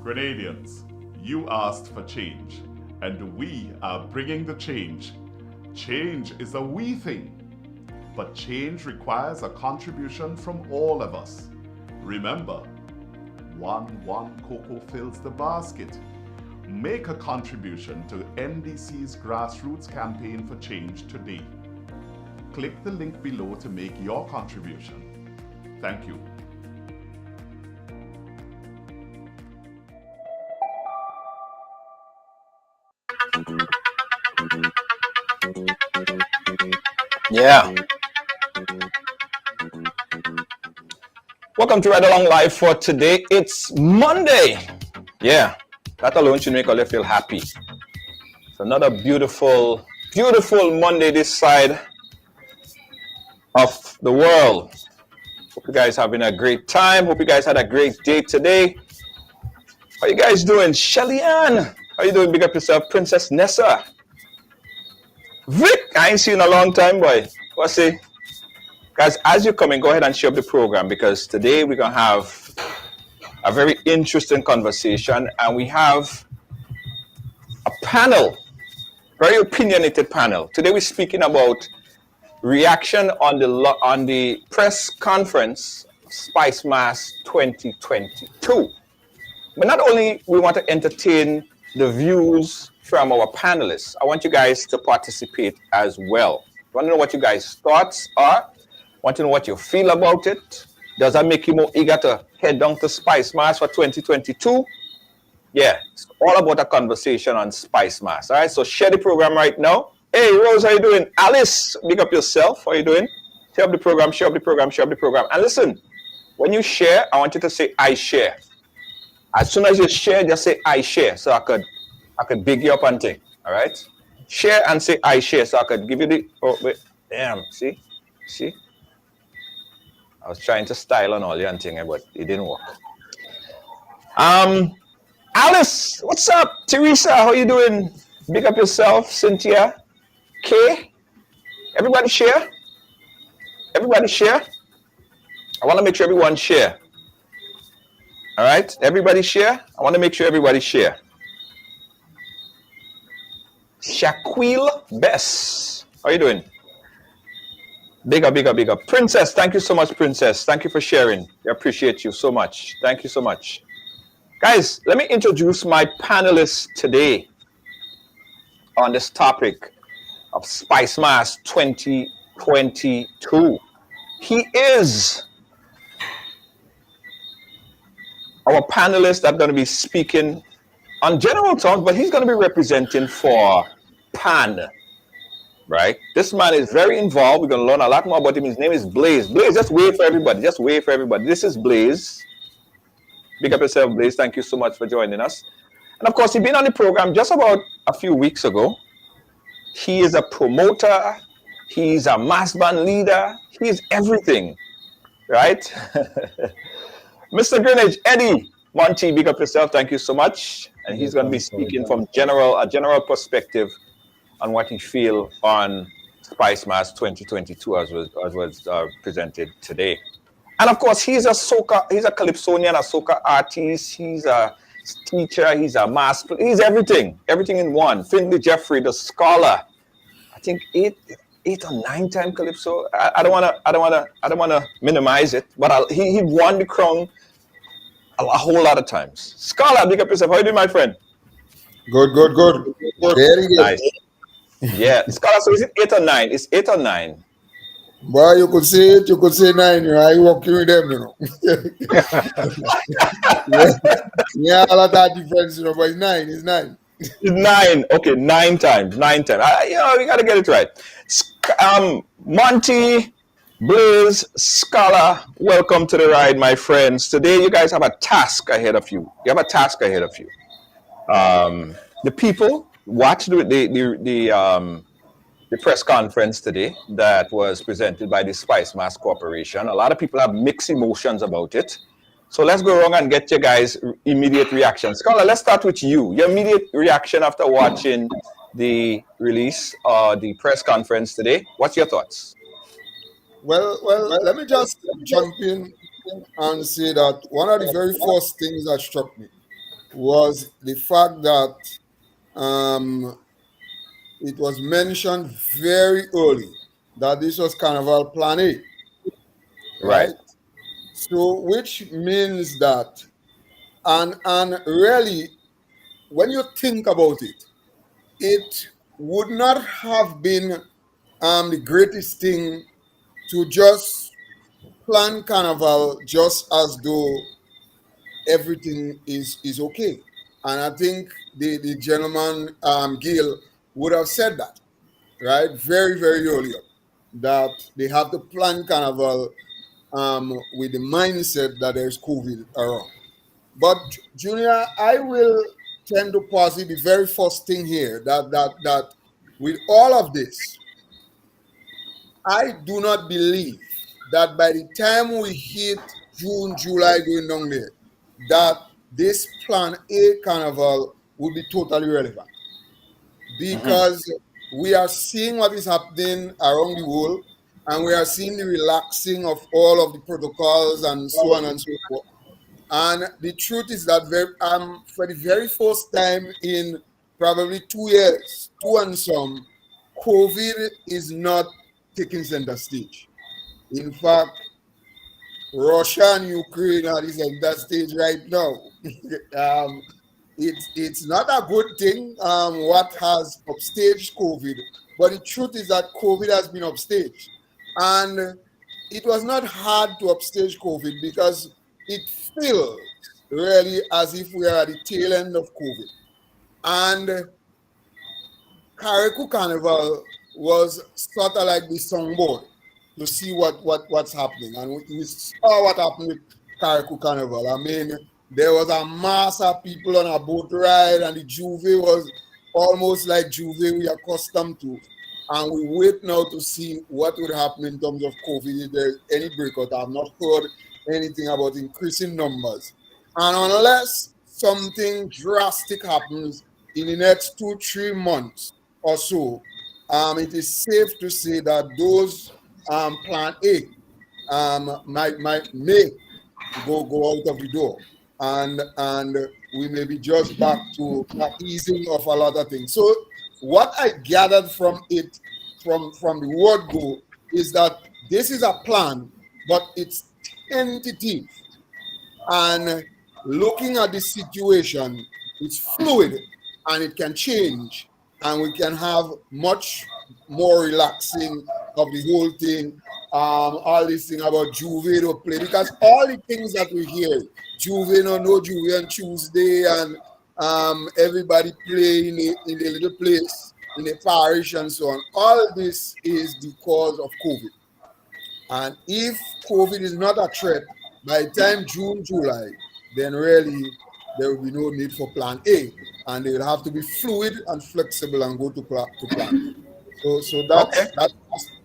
Grenadians, you asked for change, and we are bringing the change. Change is a we thing, but change requires a contribution from all of us. Remember, one cocoa fills the basket. Make a contribution to NDC's grassroots campaign for change today. Click the link below to make your contribution. Thank you. Yeah. Welcome to Ride Along Live for today. It's Monday. Yeah, that alone should make all feel happy. It's another beautiful, beautiful Monday this side of the world. Hope you guys having a great time. Hope you guys had a great day today. How you guys doing? Shelly Ann, how you doing? Big up yourself. Princess Nessa. Vic, I ain't seen you in a long time, boy. What's it? Guys, as you're coming, go ahead and share up the program because today we're going to have a very interesting conversation and we have a panel, very opinionated panel. Today we're speaking about reaction on the press conference Spice Mas 2022. But not only we want to entertain the views from our panelists, I want you guys to participate as well. I want to know what you guys' thoughts are. I want to know what you feel about it. Does that make you more eager to head down to Spice Mas for 2022? Yeah, it's all about a conversation on Spice Mas. All right, so share the program right now. Hey, Rose, how you doing? Alice, big up yourself. How you doing? Share up the program, share up the program, share up the program. And listen, when you share, I want you to say, I share. As soon as you share, just say, I share, so I could big you up and thing. All right? Share and say, I share, so I could give you the, oh, wait, damn, see? I was trying to style on all your thing, but it didn't work. Alice, what's up? Teresa, how you doing? Big up yourself. Cynthia, Kay, everybody share. Everybody share. I want to make sure everyone share. All right, everybody share. I want to make sure everybody share. Shaquille Bess, how you doing? Big up, big up, big up. Princess, thank you so much, Princess. Thank you for sharing. I appreciate you so much. Thank you so much. Guys, let me introduce my panelists today on this topic of Spice Mas 2022. He is our panelist that's going to be speaking on general terms, but he's going to be representing for PAN. Right? This man is very involved. We're going to learn a lot more about him. His name is Blaze. Blaze, just wave for everybody. Just wave for everybody. This is Blaze. Big up yourself, Blaze. Thank you so much for joining us. And of course, he's been on the program just about a few weeks ago. He is a promoter. He's a mass band leader. He is everything. Right? Mr. Greenwich, Eddie Monty, big up yourself. Thank you so much. And he's going to be speaking from a general perspective on what he feel on Spice Mas 2022 as was presented today. And of course, he's a Calypsonian, a soca artist. He's a teacher, he's a master, he's everything in one. Finley Jeffrey, the scholar. I think eight or 9-time Calypso. I don't wanna minimize it, but he won the crown a whole lot of times. Scholar, big up yourself. How you doing, my friend? Good. Very good. Nice. Yeah, Scholar. So is it 8 or 9? It's 8 or 9. Boy, you could say it, you could say 9. I working with them, yeah, a lot of difference, but it's 9. It's 9. It's 9. Okay, 9 times. 9 times. You gotta get it right. Monty, Blaze, Scholar, welcome to the ride, my friends. Today, you guys have a task ahead of you. The people watched the press conference today that was presented by the Spice Mas Corporation. A lot of people have mixed emotions about it. So let's go around and get your guys' immediate reaction. Scholar, let's start with you. Your immediate reaction after watching the release, the press conference today. What's your thoughts? Well, let me just jump in and say that one of the very first things that struck me was the fact that it was mentioned very early that this was Carnival Plan A. Right. So, which means that, and really, when you think about it, it would not have been the greatest thing to just plan Carnival just as though everything is okay. And I think the gentleman, Gil, would have said that, right? Very, very early on, that they have to plan Carnival with the mindset that there's COVID around. But Junior, I will tend to posit the very first thing here that with all of this, I do not believe that by the time we hit June, July going down there, that this Plan A Carnival would be totally relevant. Because we are seeing what is happening around the world, and we are seeing the relaxing of all of the protocols and so on and so forth. And the truth is that for the very first time in probably 2 years, 2 and some, COVID is not taking center stage. In fact, Russia and Ukraine are the center stage right now. It's not a good thing what has upstaged COVID, but the truth is that COVID has been upstaged. And it was not hard to upstage COVID because it feels really as if we are at the tail end of COVID. And Carriacou Carnival was sort of like the songboard to see what's happening. And we saw what happened with Carriacou Carnival. I mean, there was a mass of people on a boat ride, and the Juve was almost like Juve we are accustomed to. And we wait now to see what would happen in terms of COVID, if there's any breakout. I have not heard anything about increasing numbers. And unless something drastic happens in the next 2-3 months or so, it is safe to say that those Plan A may go out of the door. And we may be just back to easing of a lot of things. So what I gathered from it, from the word go, is that this is a plan, but it's tentative. And looking at the situation, it's fluid and it can change, and we can have much more relaxing of the whole thing. All this thing about Juve to play, because all the things that we hear, Juve no Juve on Tuesday, and everybody play in a little place, in a parish and so on. All this is because of COVID. And if COVID is not a threat, by the time June, July, then really there will be no need for Plan A. And they will have to be fluid and flexible and go to Plan A. So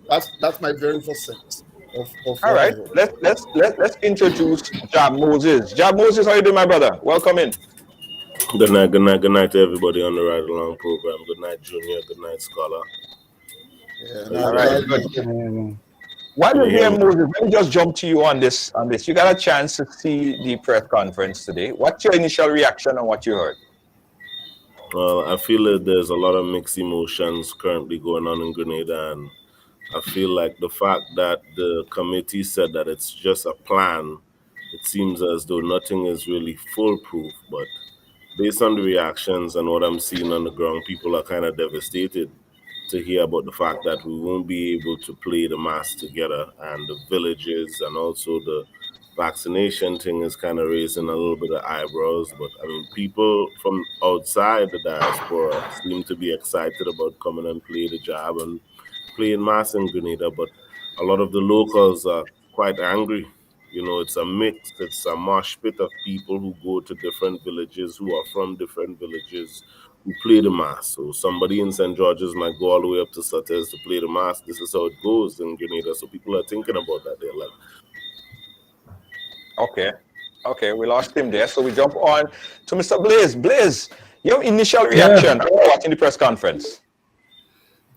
that's my very first sense of all right. Let's introduce Jab Moses. Jab Moses, how you doing, my brother? Welcome in. Good night to everybody on the Ride Along program. Good night, Junior. Good night, Scholar. Yeah, all right, good. While Can you're you hear here, me? Moses, let me just jump to you on this. You got a chance to see the press conference today. What's your initial reaction on what you heard? Well, I feel that there's a lot of mixed emotions currently going on in Grenada, and I feel like the fact that the committee said that it's just a plan, it seems as though nothing is really foolproof. But based on the reactions and what I'm seeing on the ground, people are kind of devastated to hear about the fact that we won't be able to play the mass together, and the villages and also the vaccination thing is kind of raising a little bit of eyebrows. But I mean, people from outside the diaspora seem to be excited about coming and play the job and playing mass in Grenada, but a lot of the locals are quite angry. You know, it's a mix, it's a mosh pit of people who go to different villages, who are from different villages, who play the mass. So somebody in St. George's might go all the way up to Sutter's to play the mass. This is how it goes in Grenada. So people are thinking about that. They're like, Okay, we lost him there. So we jump on to Mr. Blaze. Blaze, your initial reaction after watching the press conference?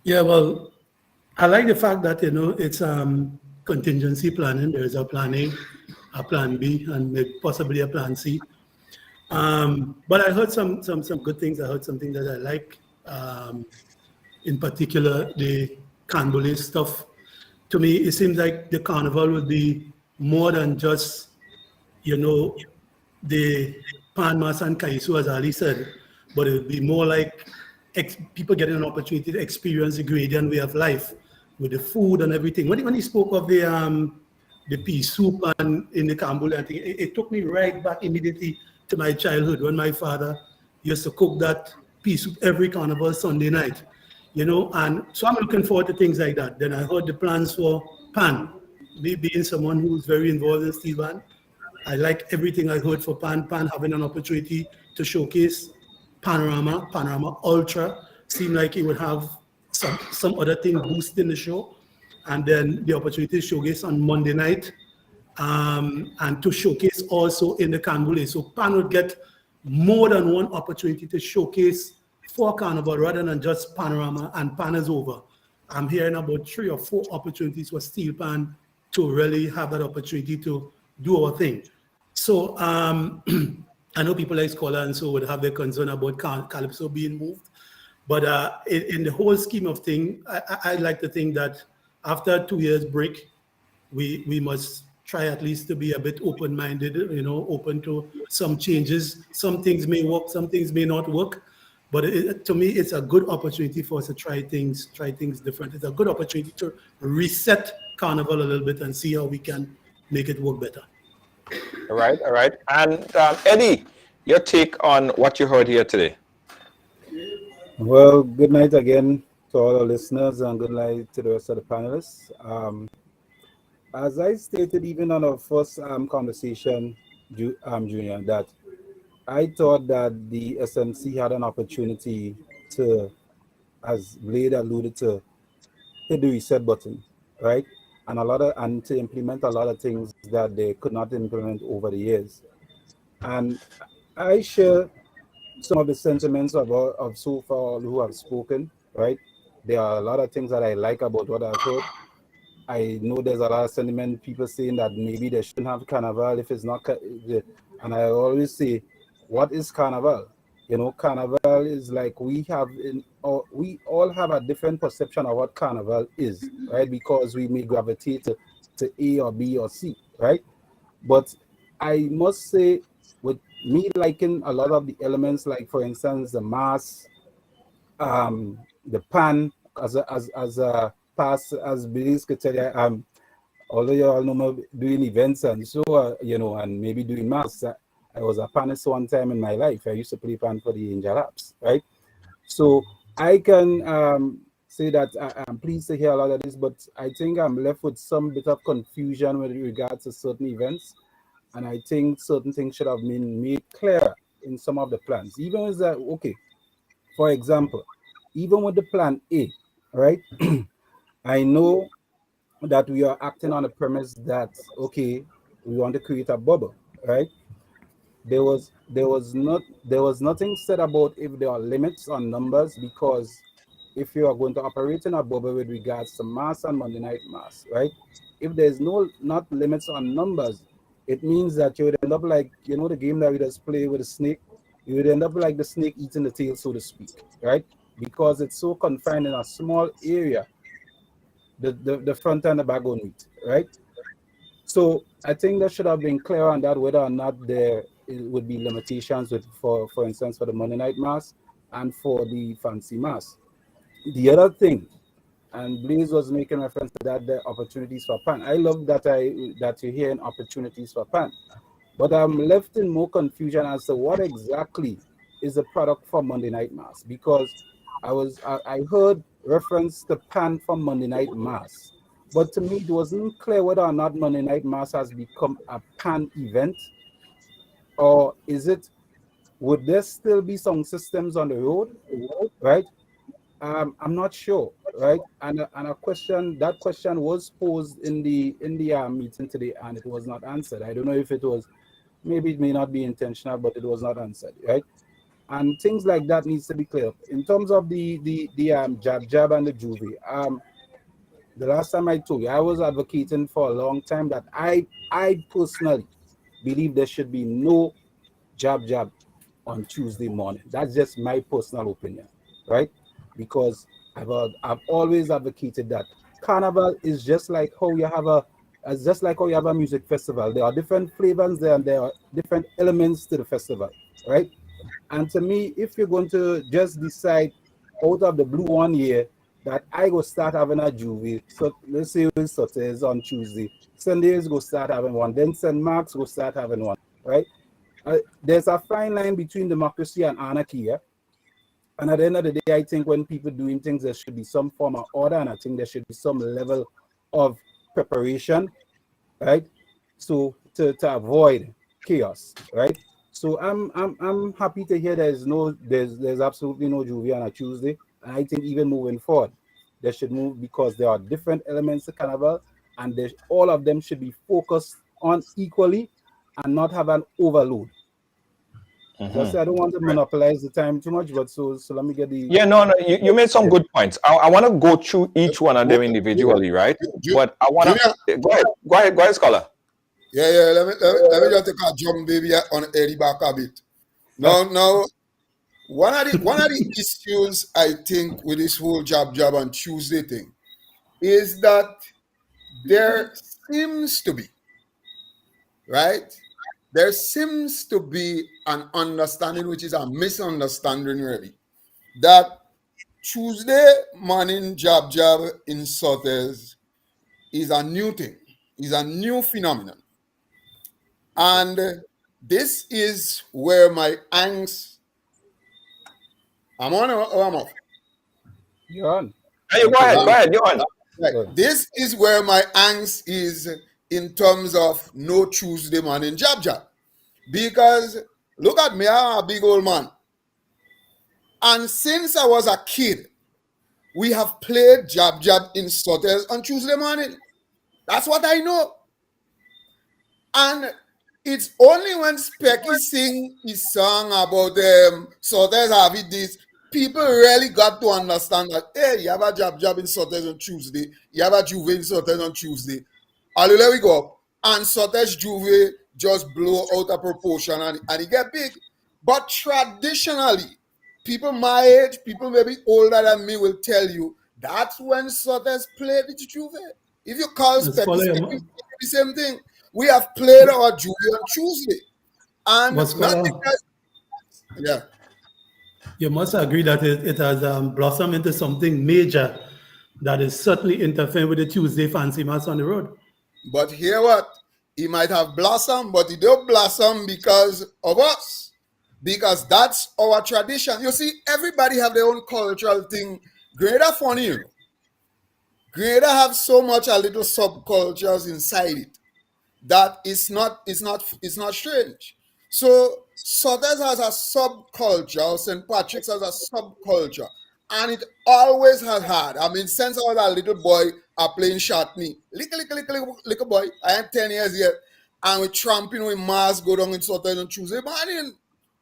Yeah, well, I like the fact that it's contingency planning. There is a plan A, a plan B, and maybe possibly a plan C. But I heard some good things. I heard something that I like. In particular, the Canbole stuff. To me, it seems like the carnival would be more than just the Pan Mas and Kaisu, as Ali said, but it would be more like people getting an opportunity to experience the Grenadian way of life with the food and everything. When he spoke of the pea soup and in the Kambule, I think it took me right back immediately to my childhood when my father used to cook that pea soup every carnival Sunday night, and so I'm looking forward to things like that. Then I heard the plans for Pan, me being someone who's very involved in steel band. I like everything I heard for Pan having an opportunity to showcase Panorama Ultra. Seemed like it would have some other thing boosting the show. And then the opportunity to showcase on Monday night and to showcase also in the Canbule. So Pan would get more than one opportunity to showcase for Carnival rather than just Panorama and Pan is over. I'm hearing about 3 or 4 opportunities for Steel Pan to really have that opportunity to do our thing. So I know people like Scholar and so would have their concern about Calypso being moved. But in the whole scheme of things, I like to think that after 2 years break, we must try at least to be a bit open-minded, open to some changes. Some things may work, some things may not work. But to me, it's a good opportunity for us to try things different. It's a good opportunity to reset Carnival a little bit and see how we can make it work better. All right. And Eddie, your take on what you heard here today? Well, good night again to all our listeners and good night to the rest of the panelists. As I stated even on our first conversation, Junior, that I thought that the SMC had an opportunity to, as Blade alluded to, hit the reset button, right? And to implement a lot of things that they could not implement over the years. And I share some of the sentiments of so far who have spoken, right? There are a lot of things that I like about what I've heard. I know there's a lot of sentiment, people saying that maybe they shouldn't have Carnival if it's not, and I always say, what is Carnival? Carnival is like we all have a different perception of what Carnival is, right? Because we may gravitate to A or B or C, right? But I must say, with me liking a lot of the elements, like for instance, the mass, the pan, as Billy's could tell you, although you all know me doing events and so, and maybe doing mass, I was a panist one time in my life. I used to play pan for the Angel Apps, right? So I can say that I'm pleased to hear a lot of this, but I think I'm left with some bit of confusion with regards to certain events. And I think certain things should have been made clear in some of the plans. Even as that, okay, for example, even with the plan A, right? I know that we are acting on the premise that, okay, we want to create a bubble, right? There was nothing said about if there are limits on numbers, because if you are going to operate in a bubble with regards to mass and Monday night mass, right? If there's not limits on numbers, it means that you would end up like, the game that we just play with a snake. You would end up like the snake eating the tail, so to speak, right? Because it's so confined in a small area, the front and the back on it, right? So I think that should have been clear on that, whether or not there would be limitations with, for instance, for the Monday night mass and for the fancy mass. The other thing, and Blaze was making reference to that, the opportunities for pan. I love that you're hearing opportunities for pan, but I'm left in more confusion as to what exactly is the product for Monday night mass, because I heard reference to pan for Monday night mass, but to me it wasn't clear whether or not Monday night mass has become a pan event, or would there still be some systems on the road, right? I'm not sure, right? And a question, that question was posed in the meeting today, and it was not answered. I don't know if it was, maybe it may not be intentional, but it was not answered, right? And things like that needs to be clear. In terms of the jab and the juvie, the last time I told you, I was advocating for a long time that I personally believe there should be no jab on Tuesday morning. That's just my personal opinion, right? Because I've always advocated that carnival is just like how you have a music festival. There are different flavors there, and there are different elements to the festival, right? And to me, if you're going to just decide out of the blue one year that I go start having a juvie, so let's say it's Saturdays on Tuesday, Sundays go start having one, then St. Mark's go start having one, right? There's a fine line between democracy and anarchy, yeah? And at the end of the day, I think when people doing things, there should be some form of order, and I think there should be some level of preparation, right? So to avoid chaos, right? So I'm happy to hear there's absolutely no juvie on a Tuesday, and I think even moving forward, they should move, because there are different elements to carnival, and all of them should be focused on equally and not have an overload. Just I don't want to monopolize the time too much, but so let me get the. Yeah, no, you made some good points. I want to go through each one of them individually, right? But I want to go ahead, scholar. Yeah. Let me just take a jump, baby, on Eddie back a bit. Now, one of the issues I think with this whole jab on Tuesday thing is that there seems to be, right? There seems to be an understanding, which is a misunderstanding, really, that Tuesday morning jab in Sothers is a new thing, is a new phenomenon. And this is where my angst. I'm on or I'm off? You're on. Hey, go ahead, you're on. Right. This is where my angst is in terms of no Tuesday morning jab. Because look at me, I'm a big old man. And since I was a kid, we have played jab in Sothers on Tuesday morning. That's what I know. And it's only when Specky sing his song about Sothers having this, people really got to understand that, hey, you have a jab in Sothers on Tuesday, you have a Juve in Sothers on Tuesday. And there we go. And Sothers Juve just blow out of proportion and it get big. But traditionally, people my age, people maybe older than me will tell you that's when Sothers played the Juve. If you call Specky, the same thing. We have played our Juve on Tuesday. And not because, yeah. You must agree that it has blossomed into something major that is certainly interfering with the Tuesday fancy mass on the road. But hear what? He might have blossomed, but he don't blossom because of us. Because that's our tradition. You see, everybody have their own cultural thing. Grenada funny, you know. Grenada have so much a little subcultures inside it that it's not strange. So Sothers has a subculture, St. Patrick's has a subculture, and it always has had. I mean, since I was a little boy, I playing Shatney, little boy. I am 10 years yet, and we tramping with Mars go down in Sothers on Tuesday morning.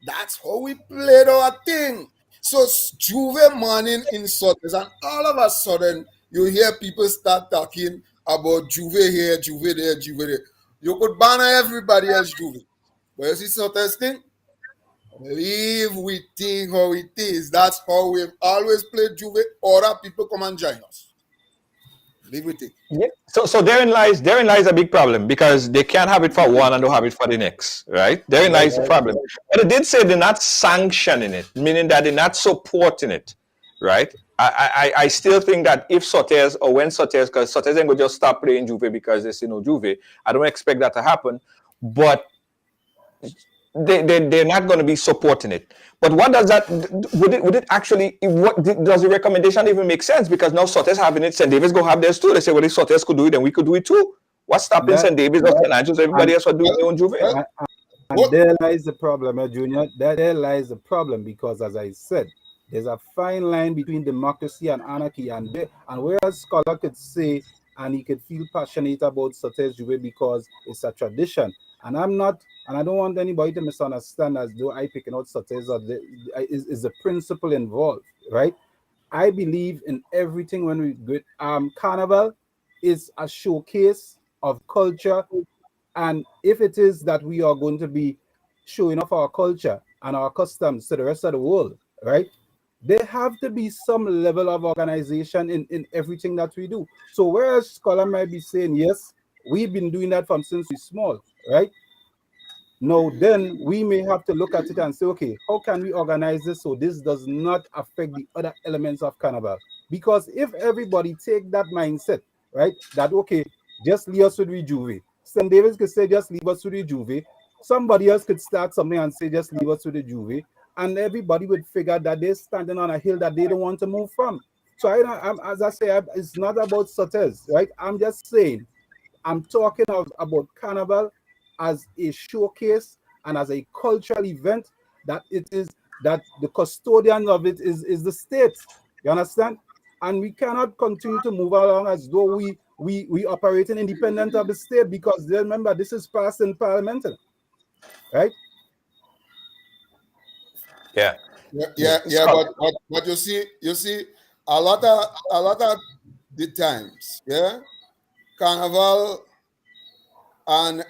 That's how we played our thing. So Juve morning in Sotes, and all of a sudden you hear people start talking about Juve here, Juve there, Juve there. You could ban everybody else Juve. But you see Sotes thing? Leave we think how it is. That's how we've always played Juve. Other people come and join us. Leave with it. Yeah. So therein lies a big problem because they can't have it for one and don't have it for the next, right? Therein lies the problem. But it did say they're not sanctioning it, meaning that they're not supporting it, right? I still think that if Sotes or when Sotes, because Sotes ain't gonna just stop playing Juve because they see no Juve, I don't expect that to happen. But they're not going to be supporting it. But what does that, would it actually, what does the recommendation even make sense? Because now Sotes having it, St. Davis go have theirs too. They say, well, if Sotes could do it, then we could do it too. What's stopping St. Davis or St. Andrews, everybody else from doing their own Juve? And there lies the problem, Junior. There lies the problem because, as I said, there's a fine line between democracy and anarchy. And whereas scholar could say, and he could feel passionate about Sotes Juve because it's a tradition. And I'm not, and I don't want anybody to misunderstand as though I picking out Sotes or is the principle involved, right? I believe in everything when we go. Carnival is a showcase of culture, and if it is that we are going to be showing off our culture and our customs to the rest of the world, right? There have to be some level of organization in everything that we do. So whereas scholar might be saying, yes, we've been doing that from since we're small, right? Now, then we may have to look at it and say, okay, how can we organize this so this does not affect the other elements of Carnival? Because if everybody take that mindset, right, that, okay, just leave us with Juve. St. Davis could say, just leave us with Juve. Somebody else could start something and say, just leave us with Juve. And everybody would figure that they're standing on a hill that they don't want to move from. So, as I say, it's not about Sotes, right? I'm just saying, I'm talking about Carnival as a showcase and as a cultural event that it is, that the custodian of it is the state. You understand? And we cannot continue to move along as though we operating independent of the state, because remember, this is passed in parliament, right? Yeah. But you see, a lot of the times, yeah, Carnival and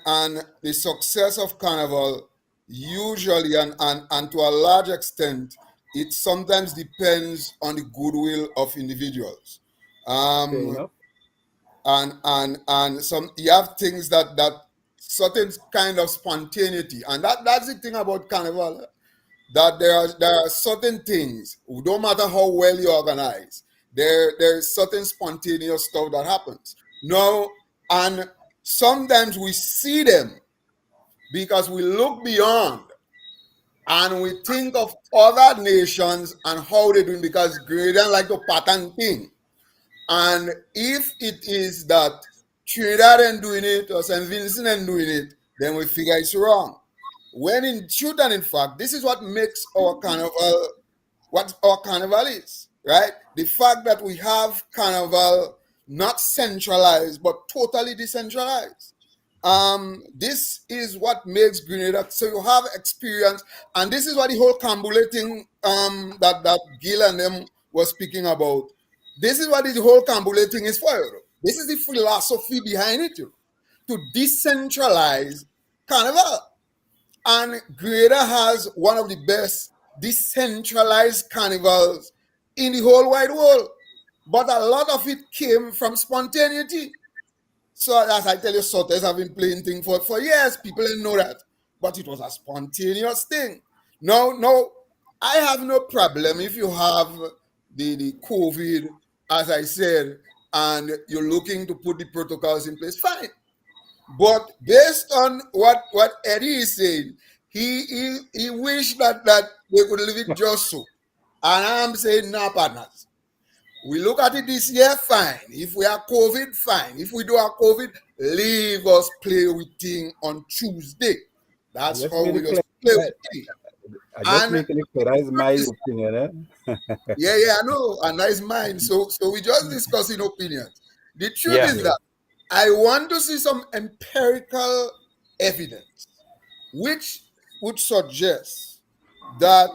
the success of Carnival usually and to a large extent, it sometimes depends on the goodwill of individuals. And some, you have things that certain kind of spontaneity, and that's the thing about Carnival, that there are certain things, don't matter how well you organize, there's certain spontaneous stuff that happens. Now, and sometimes we see them because we look beyond and we think of other nations and how they're doing, because Grenadians like the pattern thing. And if it is that Trinidad ain't doing it or St. Vincent ain't doing it, then we figure it's wrong. When in truth and in fact, this is what makes our Carnival what our Carnival is, right? The fact that we have Carnival not centralized but totally decentralized. This is what makes Grenada. So you have experience, and this is what the whole cambulating that Gil and them was speaking about. This is what the whole cambulating is for. This is the philosophy behind it, to decentralize Carnival. And Grenada has one of the best decentralized carnivals in the whole wide world. But a lot of it came from spontaneity. So as I tell you, Sotes have been playing thing for years. People didn't know that. But it was a spontaneous thing. No, I have no problem if you have the COVID, as I said, and you're looking to put the protocols in place, fine. But based on what Eddie is saying, he wished that they could leave it just so. And I'm saying, nah, partners. We look at it this year, fine. If we are COVID, fine. If we do our COVID, leave us play with thing on Tuesday. That's how we just play with thing. I just making it clear. That is my opinion. Yeah, I know. And that is mine. So we just discussing opinions. The truth is that I want to see some empirical evidence which would suggest that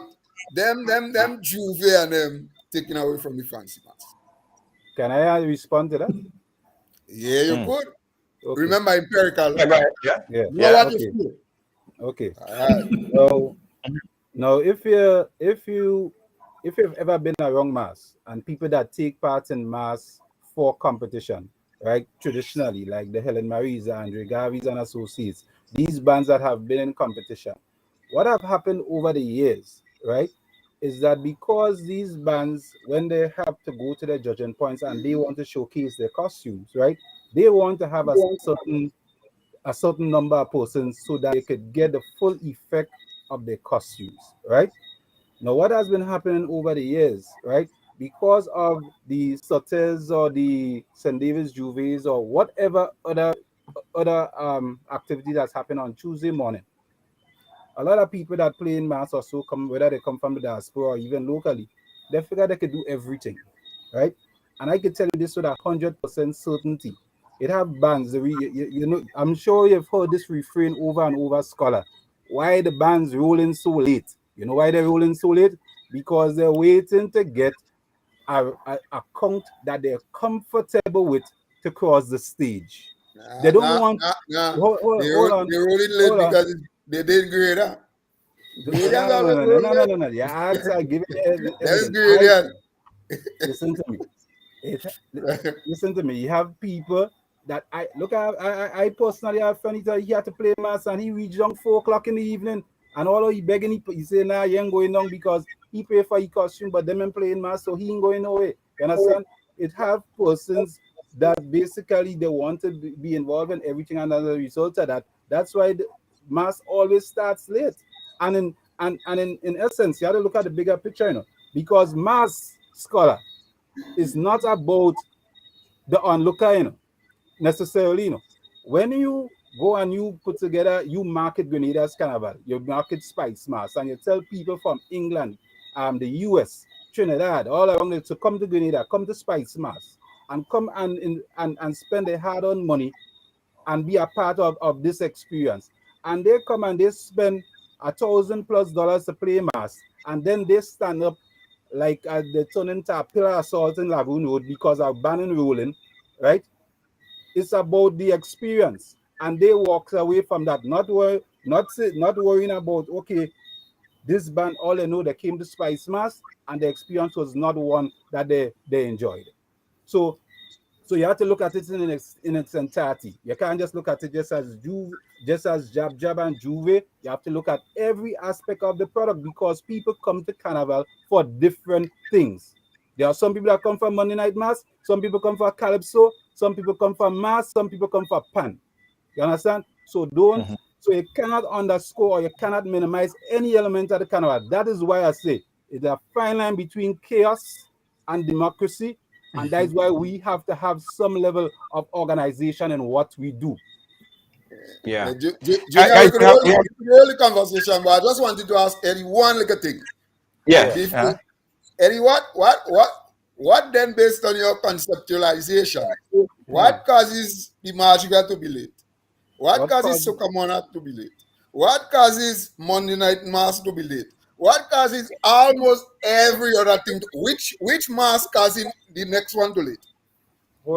them Juve and them taken away from the fancy mass. Can I respond to that? Yeah, you could. Okay. Remember empirical. Yeah, go ahead. Yeah. Yeah. You know what Okay. you feel. Okay. All right. So now, if you've ever been around mass and people that take part in mass for competition, right? Traditionally, like the Helen Maries, Andre Garveys and Associates, these bands that have been in competition, what have happened over the years, right, is that because these bands, when they have to go to their judging points and they want to showcase their costumes, right, they want to have a certain number of persons so that they could get the full effect of their costumes, right? Now, what has been happening over the years, right? Because of the Sotters or the St. David's Juves or whatever other activity that's happened on Tuesday morning, a lot of people that play in mass or so come, whether they come from the diaspora or even locally, they figure they could do everything, right? And I can tell you this with 100% certainty. It have bands. You know, I'm sure you've heard this refrain over and over, Scholar. Why the bands rolling so late? You know why they're rolling so late? Because they're waiting to get a count that they're comfortable with to cross the stage. They don't want. Hold on. They rolling late because they did great. Huh? No. Yeah, I'm giving you That's evidence. great. Listen to me. Listen to me. You have people that I personally have friends that he had to play mass and he reached on 4 o'clock in the evening and all he begging he say nah he ain't going down because he pay for his costume but them ain't playing mass so he ain't going away. You understand? It have persons that basically they want to be involved in everything and as a result of that, that's why the mass always starts late. And in essence, you have to look at the bigger picture, you know, because mass, Scholar, is not about the onlooker, you know, necessarily, you know. When you go and you put together, you market Grenada's Carnival, you market Spice Mas, and you tell people from England, the US, Trinidad, all around it to come to Grenada, come to Spice Mas, and come and spend their hard-earned money and be a part of this experience. And they come and they spend $1,000+ to play mass, and then they stand up like they turn into a pillar assault in Lagoon Road because of banning rolling, right? It's about the experience, and they walk away from that, not worrying about okay, this band, all they know, they came to Spice Mas and the experience was not one that they enjoyed. So you have to look at it in its entirety. You can't just look at it just as Jab and Juve. You have to look at every aspect of the product because people come to Carnival for different things. There are some people that come for Monday Night Mass, some people come for Calypso, some people come for Mass, some people come for Pan. You understand? So so you cannot underscore or you cannot minimize any element of the Carnival. That is why I say it's a fine line between chaos and democracy. And that is why we have to have some level of organization in what we do. Yeah. We could hold the conversation, but I just wanted to ask Eddie one little thing. Yeah. Eddie, what then, based on your conceptualization, what causes the Mardigan to be late? What causes Sokamona to be late? What causes Monday Night Mass to be late? What causes almost every other thing? Which mass causing the next one to late?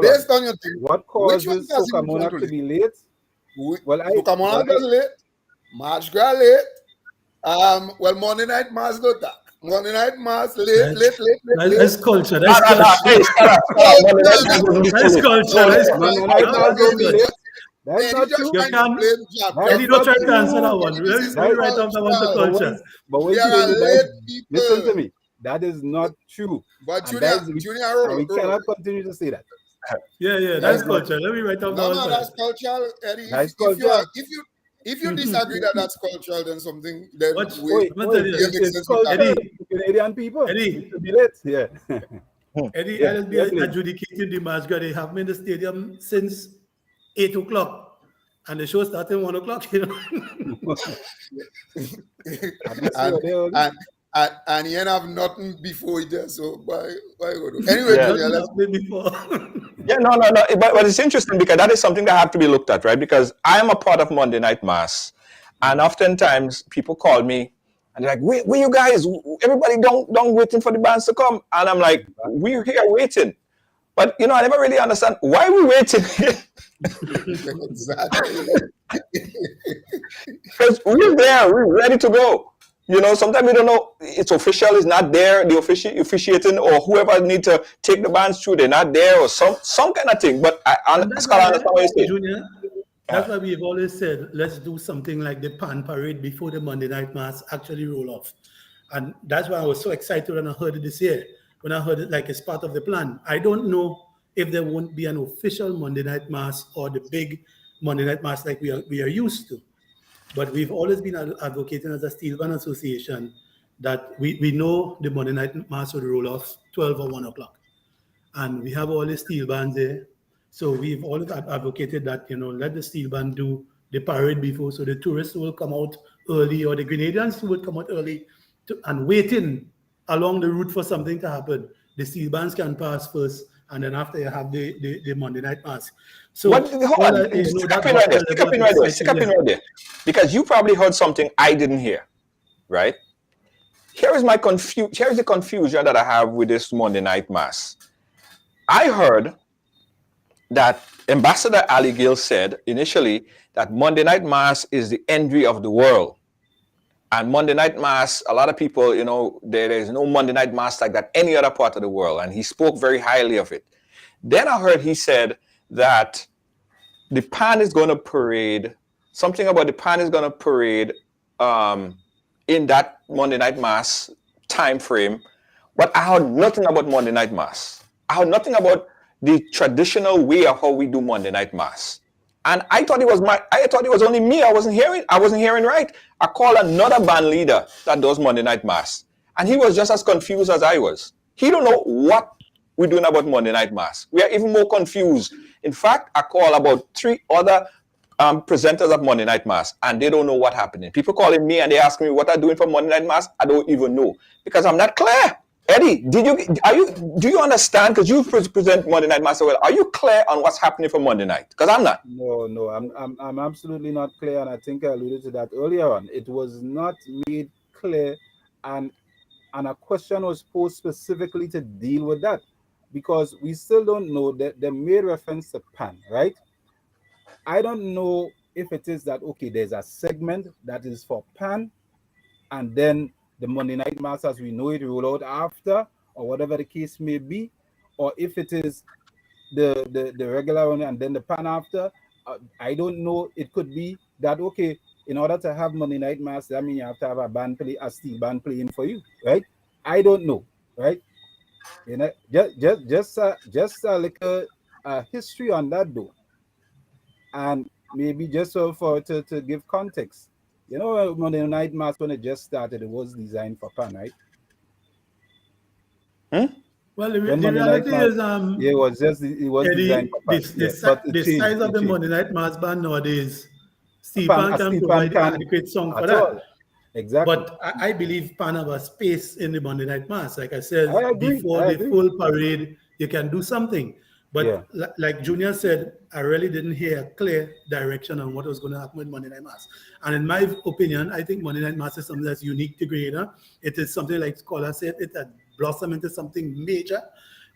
Based on your thing, what causes Sokamona to be late? Sokamona is late. March Gras late. Well, Monday Night Mass go back. Monday Night Mass late. That's culture. That's culture. That's culture. That's not true. You don't try to answer that one. Let me write down that one to culture. But when you listen to me, that is not true. But Junior, we cannot continue to say that. Yeah, that's culture. Let me write down that one. No, that's cultural, Eddie. That's culture. If you disagree that that's cultural, then something. Then Eddie, Canadian people. Eddie, to be late. Yeah. Eddie, I'll be adjudicating the match. They have me in the stadium since 8 o'clock, and the show started 1 o'clock. You know. and you ain't have nothing before it. So why go to? Anyway, let's play before. Yeah, no. But it's interesting because that is something that have to be looked at, right? Because I am a part of Monday Night Mass, and oftentimes people call me And they're like, where you guys? Everybody don't waiting for the bands to come. And I'm like, we're here waiting. But, you know, I never really understand why we waiting. Exactly. Because we're there, we're ready to go. You know, sometimes we don't know it's official, is not there, the officiating or whoever need to take the bands through, they're not there, or some kind of thing. But I understand what you say. Junior, that's why we've always said, let's do something like the Pan Parade before the Monday Night Mass actually roll off. And that's why I was so excited when I heard it this year, when I heard it like it's part of the plan. I don't know if there won't be an official Monday Night Mass or the big Monday Night Mass like we are used to. But we've always been advocating as a Steel Band Association that we know the Monday Night Mass will roll off 12 or 1 o'clock. And we have all the steel bands there. So we've always advocated that, you know, let the steel band do the parade before, so the tourists will come out early, or the Grenadians would come out early and waiting along the route for something to happen. The steel bands can pass first, and then after you have the Monday Night Mass. So Hold on, stick up in right there. Because you probably heard something I didn't hear, right? Here's the confusion that I have with this Monday Night Mass. I heard that Ambassador Ali Gill said initially that Monday Night Mass is the envy of the world. And Monday Night Mass, a lot of people, you know, there is no Monday Night Mass like that any other part of the world. And he spoke very highly of it. Then I heard he said that the Pan is going to parade, something about the Pan is going to parade in that Monday Night Mass time frame. But I heard nothing about Monday Night Mass. I heard nothing about the traditional way of how we do Monday Night Mass. And I thought it was only me. I wasn't hearing right. I called another band leader that does Monday Night Mass, and he was just as confused as I was. He don't know what we're doing about Monday Night Mass. We are even more confused. In fact, I call about 3 other presenters of Monday Night Mass, and they don't know what's happening. People calling me and they ask me what I'm doing for Monday Night Mass. I don't even know, because I'm not clear. Eddie, do you understand? Because you present Monday Night Mass well. Are you clear on what's happening for Monday night? Because I'm not. No, I'm absolutely not clear, and I think I alluded to that earlier on. It was not made clear, and a question was posed specifically to deal with that, because we still don't know that they made reference to Pan, right? I don't know if it is that, okay, there's a segment that is for Pan, and then the Monday Night Mass as we know it roll out after, or whatever the case may be, or if it is the regular one and then the Pan after. I don't know. It could be that, okay, in order to have Monday Night Mass, that means you have to have a steel band playing for you, right? I don't know, right? You know, just a little history on that though, and maybe just so to give context. You know, Monday Night Mass, when it just started, it was designed for Pan, right? Well, the reality is, yeah, it was designed for Pan. The size of the Monday Night Mass band nowadays, Steve Pan can provide an adequate song for that. Exactly. But I believe Pan have a space in the Monday Night Mass. Like I said, before the full parade, you can do something. But like Junior said, I really didn't hear a clear direction on what was going to happen with Monday Night Mass. And in my opinion, I think Monday Night Mass is something that's unique to Grenada. It is something, like Scholar said, it had blossomed into something major.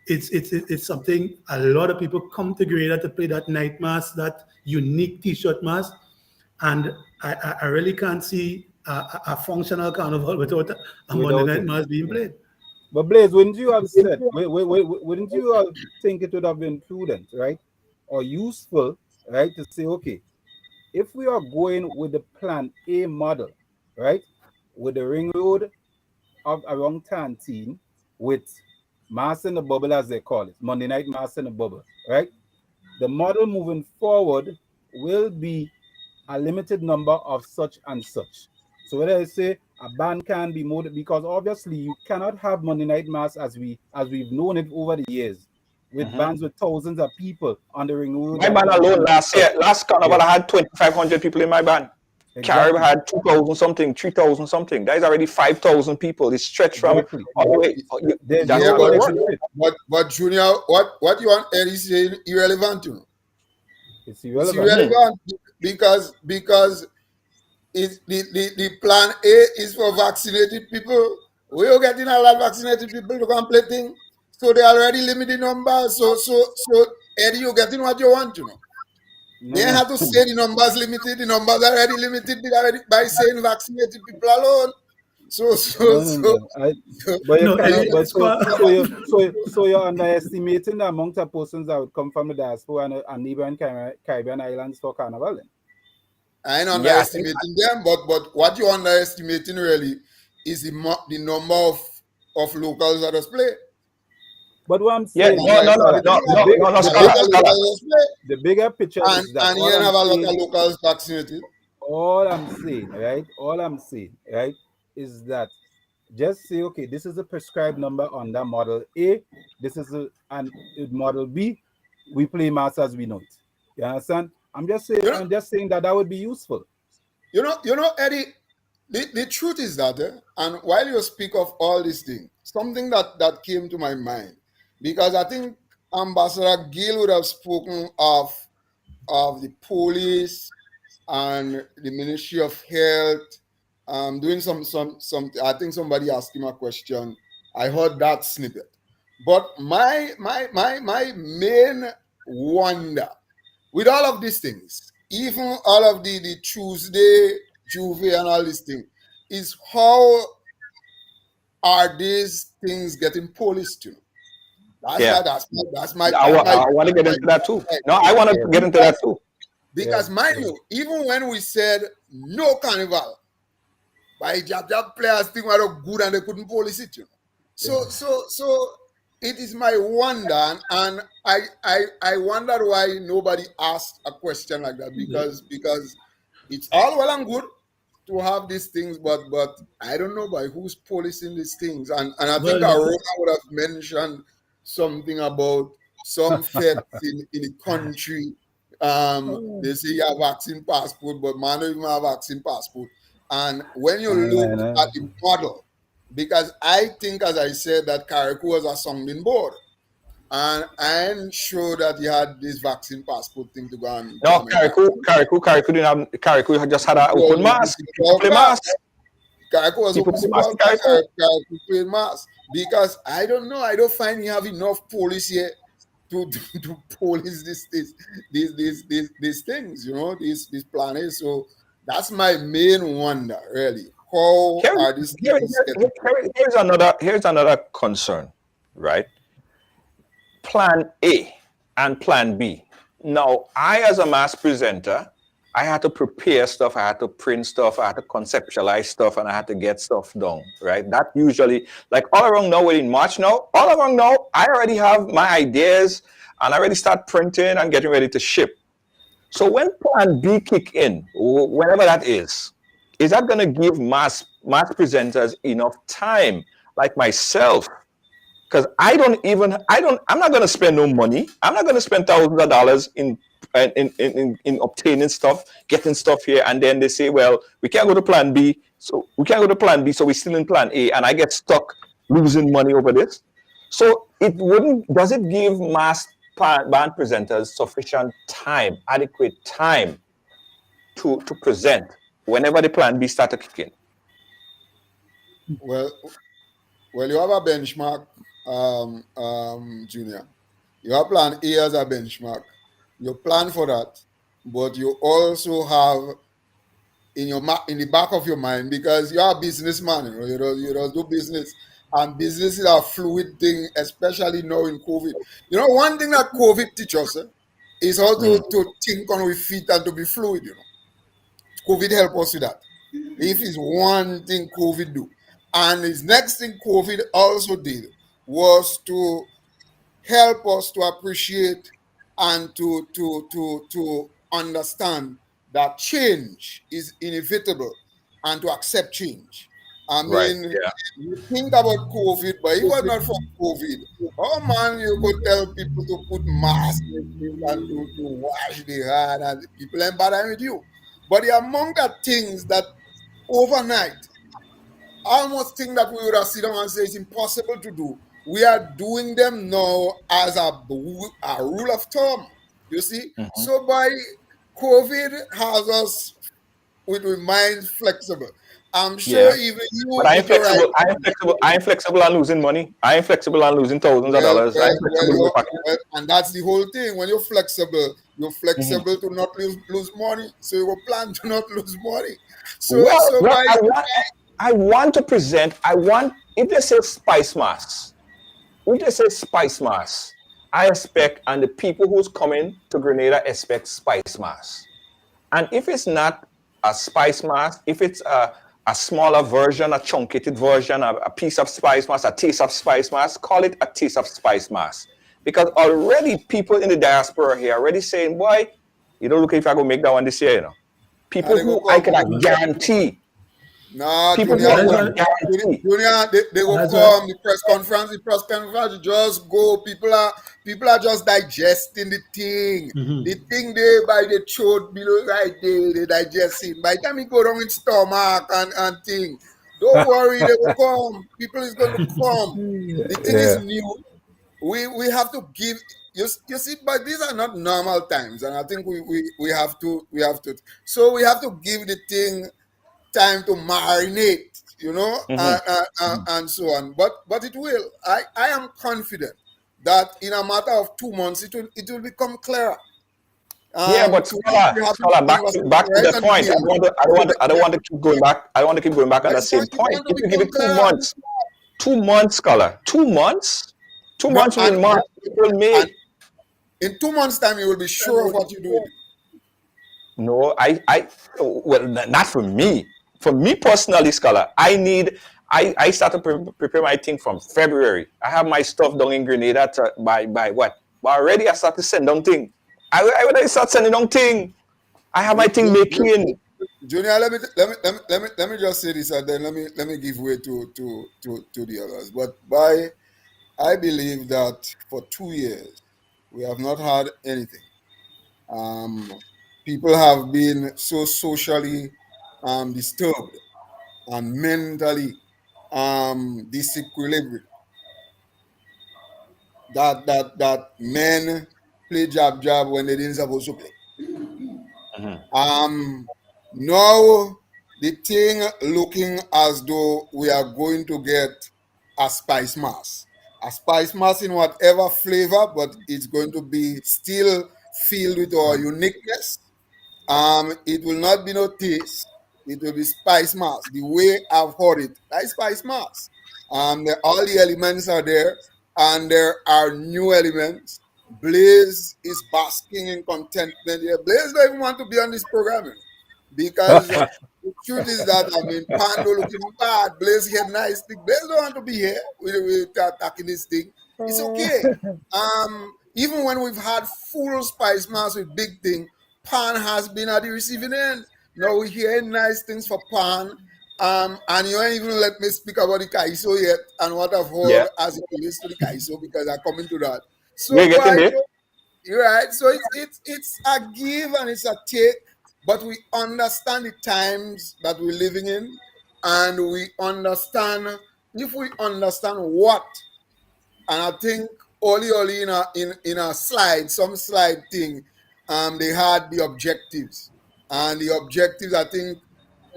It's something a lot of people come to Grenada to play that night mass, that unique T-shirt mass. And I really can't see a functional carnival without a Monday Night Mass being played. But Blaze, wouldn't you have said, wouldn't you have think it would have been prudent, right? Or useful, right, to say, okay, if we are going with the Plan A model, right, with the ring road of around Tantine, with Mass in the Bubble, as they call it, Monday Night Mass in the Bubble, right? The model moving forward will be a limited number of such and such. So whether I say a band can be more, because obviously you cannot have Monday Night Mass as we've known it over the years, with bands with thousands of people on the ring road. My band alone last carnival I had 2,500 people in my band. Exactly. Carib had 2,000 something, 3,000 something. That is already 5,000 people. It's stretched from all the way. But Junior, what you want Eddie say irrelevant, you know? It's irrelevant. It's irrelevant because the plan A is for vaccinated people. We are getting a lot of vaccinated people to complete thing. So they already limit the numbers. So Eddie, you're getting what you want, you know. They No, have to say the numbers limited. The numbers are already limited by saying vaccinated people alone. So no. But you No, cannot. Eddie, But Scott. so you're underestimating the amount of persons that would come from the diaspora and neighboring Caribbean islands for Carnival. Then. I ain't Yeah, I think underestimating them, but what you're underestimating really is the number of locals that just play. But what I'm yeah, saying, no, right, no, no, Scholar, no, the no, big, no, no, the A lot scholar, of bigger, scholar. locals just play, the bigger picture and is that and you have a lot of locals vaccinated. all I'm saying, right? All I'm saying, right, is that just say, okay, this is a prescribed number on the model A, this is and model B, we play mass as we know it. You understand? I'm You know, just saying that would be useful. Eddie. The truth is that, and while you speak of all these things, something that came to my mind, because I think Ambassador Gill would have spoken of the police and the Ministry of Health, doing some. I think somebody asked him a question. I heard that snippet, but my main wonder with all of these things, even all of the Tuesday Juve and all these things, is how are these things getting policed? You know, that's Yeah, my that's my that's my I, that's my, I want to get my into that too. head. No, I want to get into that because too. Yeah. mind you, even when we said no carnival, by jab players think were good and they couldn't police it. You know, so it is my wonder, and I wondered why nobody asked a question like that, because it's all well and good to have these things, but I don't know by who's policing these things. And I think Well, Arona would have mentioned something about some feds in the country. They say you have vaccine passport, but man don't even have vaccine passport. And when you look at the model, because I think, as I said, that Carrico was a sounding board. And I'm sure that he had this vaccine passport thing to go and No, make that. Carico didn't have Carico just had an open mass. People play Carrico mass. was People open play to mass in Carico. Carrico played mass. Because I don't know, I don't find you have enough police here to police these things, you know, these planets. So that's my main wonder, really. How Here, are these things getting? here's another concern, right? Plan A and Plan B. Now, I as a mass presenter, I had to prepare stuff, I had to print stuff, I had to conceptualize stuff, and I had to get stuff done, right? That usually, like all around now, within March now, all around now, I already have my ideas and I already start printing and getting ready to ship. So when Plan B kick in, whenever that is that going to give mass presenters enough time, like myself? Because I'm not going to spend no money. I'm not going to spend thousands of dollars in obtaining stuff, getting stuff here, and then they say, well, we can't go to Plan B, so we're still in Plan A, and I get stuck losing money over this. So does it give mass band presenters sufficient time, adequate time to present whenever the Plan B start to kick in? Well, you have a benchmark, Junior. You have Plan A as a benchmark. You plan for that, but you also have in the back of your mind, because you're a businessman, you know, do business, and business is a fluid thing, especially now in COVID. You know, one thing that COVID teaches us is how to think on our feet and to be fluid. You know, COVID help us with that. If it's one thing COVID do, and his next thing COVID also did was to help us to appreciate and to understand that change is inevitable and to accept change. I Right. mean, Yeah. you think about COVID, but it was not for COVID. Oh man, you could tell people to put masks and to wash their hands, and people ain't bothering with you. But the amount of things that overnight, I almost think that we would have sit down and say it's impossible to do. We are doing them now as a rule of thumb. You see, so by COVID has us with minds flexible. I'm sure even you But I ain't with your right. flexible. I ain't flexible. I ain't flexible on losing money. I ain't flexible on losing thousands of dollars. I ain't flexible in my pocket. And that's the whole thing. When you're flexible to not lose money. So you will plan to not lose money. So Well, by I want to present. If they say Spice Mas, I expect, and the people who's coming to Grenada expect Spice Mas. And if it's not a Spice Mas, if it's a smaller version, a truncated version, a piece of Spice Mas, a taste of Spice Mas, call it a taste of Spice Mas. Because already people in the diaspora here already saying, boy, you don't look if I go make that one this year, you know. People who I can guarantee. No, People Junior, who they will come. The press conference, you just go. People are just digesting the thing. The thing they by the throat below right there, they digest it. By the time you go down in stomach and thing, don't worry, they will come. People is going to come. The thing is new. We have to give you see, but these are not normal times, and I think we have to so we have to give the thing time to marinate, you know, and so on. But it will. I am confident that in a matter of 2 months it will become clearer. But scholar, back to the point. I don't want to keep going back. I don't want to keep going back on the same point. If you give it 2 months, 2 months, scholar, 2 months, 2 months in March, April, May. In 2 months' time, you will be sure of what you're doing. No, well, not for me. For me personally, scholar, I start to prepare my thing from February. I have my stuff down in Grenada by what? But already I start to send down thing. I already start sending down thing. I have my thing making. Junior, let me just say this, and then let me give way to the others. But I believe that for 2 years we have not had anything. People have been so socially disturbed and mentally disequilibrated that men play jab when they didn't supposed to play. Now the thing looking as though we are going to get a Spice Mas. A Spice Mas in whatever flavor, but it's going to be still filled with our uniqueness. It will not be no taste. It will be Spice Mas. The way I've heard it, like Spice Mas. All the elements are there, and there are new elements. Blaze is basking in contentment here. Blaze don't even want to be on this program because the truth is that Pando looking bad. Blaze here nice thing. Blaze don't want to be here. We attacking this thing. It's okay. Even when we've had full Spice Mas with big thing, Pan has been at the receiving end. Now we're hearing nice things for Pan. And you ain't even let me speak about the Kaiso yet and what I've heard as it relates to the Kaiso, because I'm coming to that. So you're right. So it's a give and it's a take, but we understand the times that we're living in, and we understand what, and I think early in a slide, some slide thing, they had the objectives, and the objectives, I think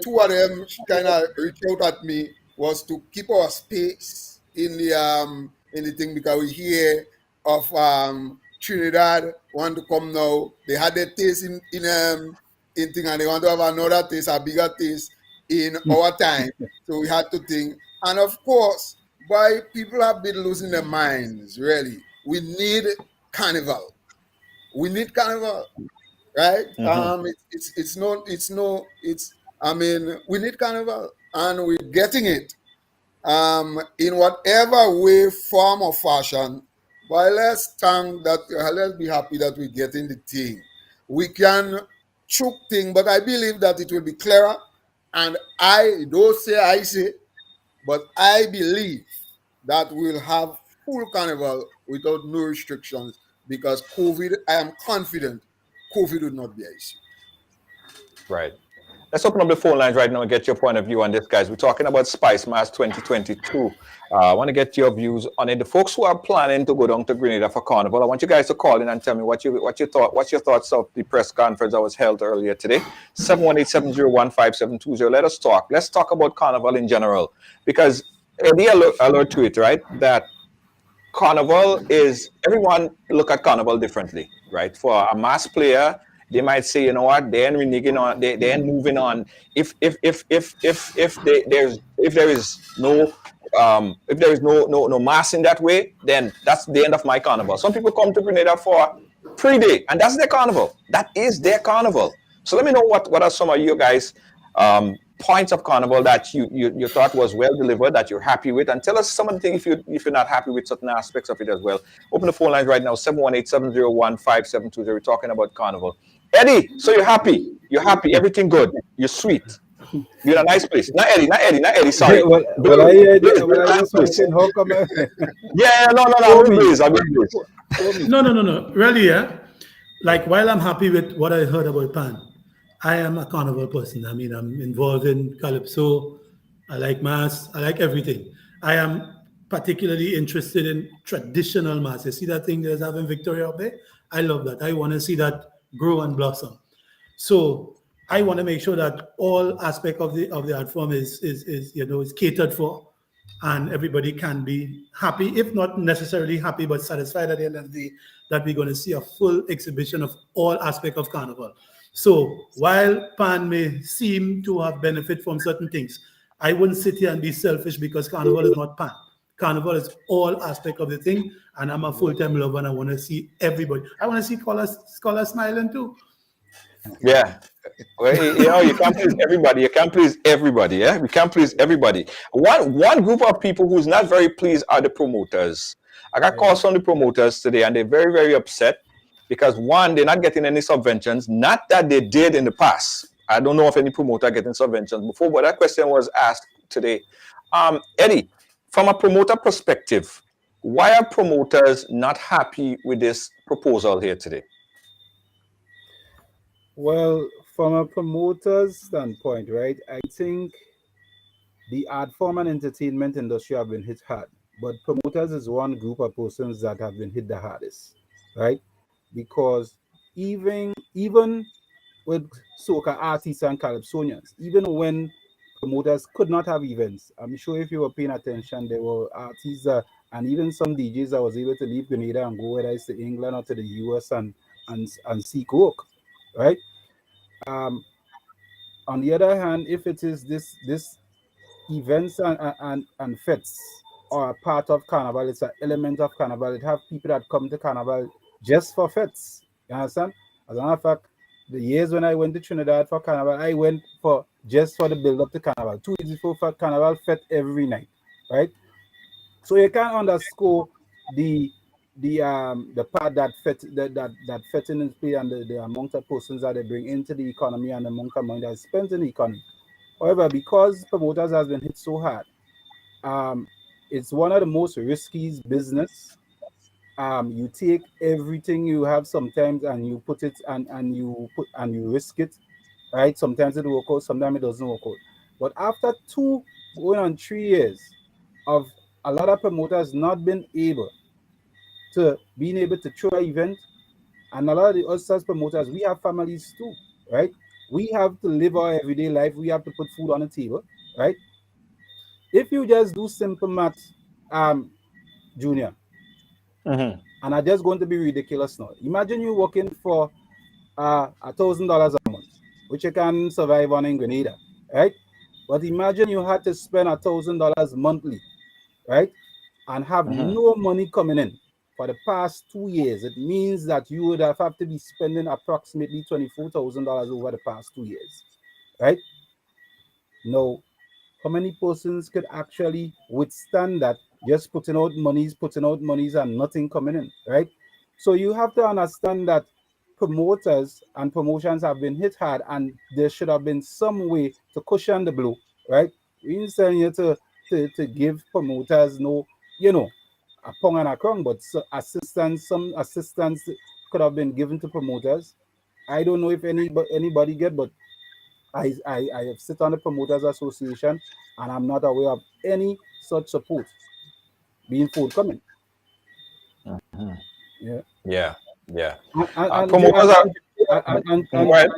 2 of them kind of reached out at me, was to keep our space in the thing, because we hear of Trinidad want to come now. They had their taste in thing, and they want to have another taste, a bigger taste in our time. So we had to think, and of course, why people have been losing their minds. Really, we need carnival. We need carnival, right? We need carnival, and we're getting it in whatever way, form, or fashion. But let's be happy that we're getting the thing. We can choke thing, but I believe that it will be clearer. And I don't say I say, but I believe that we'll have full carnival without no restrictions, because COVID, I am confident COVID would not be an issue. Right. Let's open up the phone lines right now and get your point of view on this, guys. We're talking about Spice Mas 2022. I want to get your views on it. The folks who are planning to go down to Grenada for Carnival, I want you guys to call in and tell me what's your thoughts of the press conference that was held earlier today. 718-701-5720. Let us talk. Let's talk about Carnival in general, because Eddie alert to it, right? That Carnival is, everyone look at Carnival differently, right? For a mass player, they might say, you know what, they're reneging on, they're moving on. If there is no no mass in that way, then that's the end of my Carnival. Some people come to Grenada for 3 day, and that's their Carnival. That is their Carnival. So let me know what are some of you guys points of Carnival that you thought was well delivered, that you're happy with, and tell us some of the things if you're not happy with certain aspects of it as well. Open the phone lines right now, 718-701-5720. We're talking about Carnival. Eddie, so you're happy, everything good, you're sweet, you're in a nice place. Not Eddie, sorry. Well, I just wondering how come Yeah, no, No. Really, yeah. Like, while I'm happy with what I heard about Pan, I am a Carnival person. I mean, I'm involved in Calypso. I like Mass. I like everything. I am particularly interested in traditional Mass. You see that thing that's having Victoria up there? I love that. I want to see that grow and blossom. So I want to make sure that all aspect of the art form is catered for, and everybody can be happy, if not necessarily happy, but satisfied at the end of the day, that we're going to see a full exhibition of all aspect of Carnival. So while Pan may seem to have benefit from certain things, I wouldn't sit here and be selfish, because Carnival is not Pan. Carnival is all aspect of the thing, and I'm a full-time lover, and I want to see everybody. I want to see Scholar smiling too. Yeah. Well, you can't please everybody. Yeah, we can't please everybody. One group of people who's not very pleased are the promoters. I got calls from the promoters today, and they're very, very upset because, one, they're not getting any subventions. Not that they did in the past. I don't know if any promoter getting subventions before, but that question was asked today. Eddie, from a promoter perspective, why are promoters not happy with this proposal here today? Well, from a promoter's standpoint, right, I think the art form and entertainment industry have been hit hard, but promoters is one group of persons that have been hit the hardest, right? Because even with soca artists and calypsonians, even when promoters could not have events, I'm sure if you were paying attention, there were artists and even some DJs that was able to leave Grenada and go, whether it's to England or to the US and seek work, right? On the other hand, if it is this events and fets are a part of Carnival, it's an element of Carnival. It have people that come to Carnival just for fets. You understand? As a matter of fact, the years when I went to Trinidad for Carnival, I went just for the build up to Carnival. 2 weeks before Carnival, fet every night, right? So you can't underscore the part that fetting is play, and the amount of persons that they bring into the economy and the amount of money that's spent in the economy. However, because promoters has been hit so hard, it's one of the most risky business. You take everything you have sometimes and you put it and you risk it, right? Sometimes it work out, sometimes it doesn't work out. But after 2 going on 3 years of a lot of promoters not been able to throw an event, and a lot of the us promoters, we have families too, right? We have to live our everyday life. We have to put food on the table, right? If you just do simple math, Junior, and I'm just going to be ridiculous now. Imagine you working for $1,000 a month, which you can survive on in Grenada, right? But imagine you had to spend $1,000 monthly, right? And have no money coming in for the past 2 years. It means that you would have to be spending approximately $24,000 over the past 2 years, right? Now, how many persons could actually withstand that, just putting out monies and nothing coming in, right? So you have to understand that promoters and promotions have been hit hard, and there should have been some way to cushion the blow, right? We ain't saying here to give promoters a pong and a crumb, but some assistance could have been given to promoters. I don't know if anybody get, but I have sit on the Promoters Association, and I'm not aware of any such support being forthcoming. Yeah. Yeah. And Promoters are. Go ahead.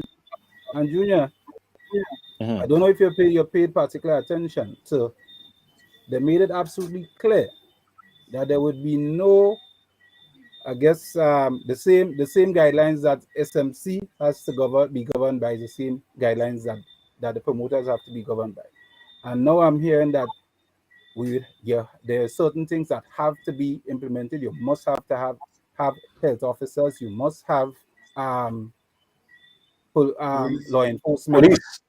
and Junior, Mhm. I don't know if you paid particular attention. So they made it absolutely clear that there would be no, I guess, the same guidelines that SMC has to be governed by, the same guidelines that the promoters have to be governed by. And now I'm hearing that there are certain things that have to be implemented. You must have to have health officers. You must have law enforcement. Police.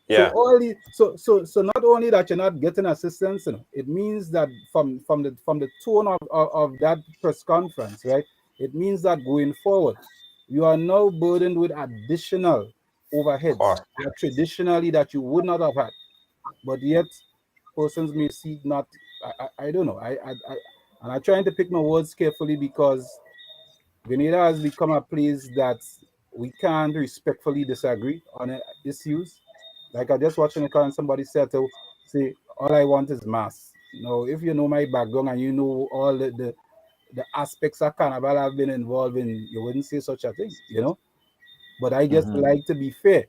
So Yeah. all the so not only that you're not getting assistance, it means that from the tone of that press conference, right? It means that going forward, you are now burdened with additional overheads Cost. that traditionally that you would not have had, but yet persons may see not. I don't know. And I'm trying to pick my words carefully because Grenada has become a place that we can't respectfully disagree on issues. Like I just watching a car and somebody said to say, all I want is mass. No, if you know my background and you know all the aspects of carnival I've been involved in, you wouldn't say such a thing. But I just like to be fair.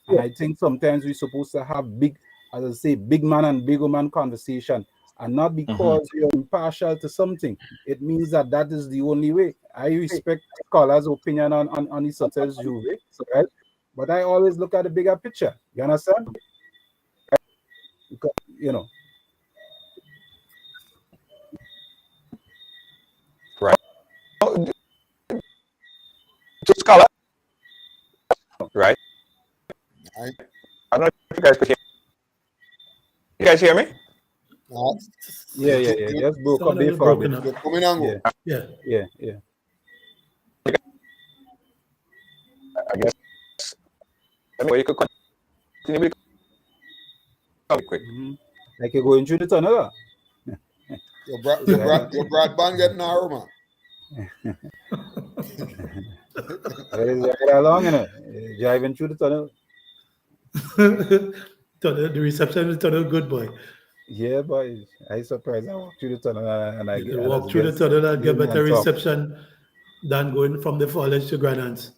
And I think sometimes we're supposed to have big, as I say, big man and big woman conversation. And not because you're impartial to something. It means that is the only way. I respect scholars' opinion on the subject, right? But I always look at the bigger picture. You understand? Because, Right. To scholar. Right. I, I don't know if you guys could hear. You guys hear me? Yeah. Just broke up there for a bit. You're coming and go. Yeah. I guess. Anyway, you could continue quick. Like you're going through the tunnel. Your broadband getting narrow, man. Right along, driving through the tunnel. The reception is tunnel good, boy. Yeah, boy. I surprised I walked through the tunnel and I You walk through the tunnel and get better reception than going from the Fallage to Granans.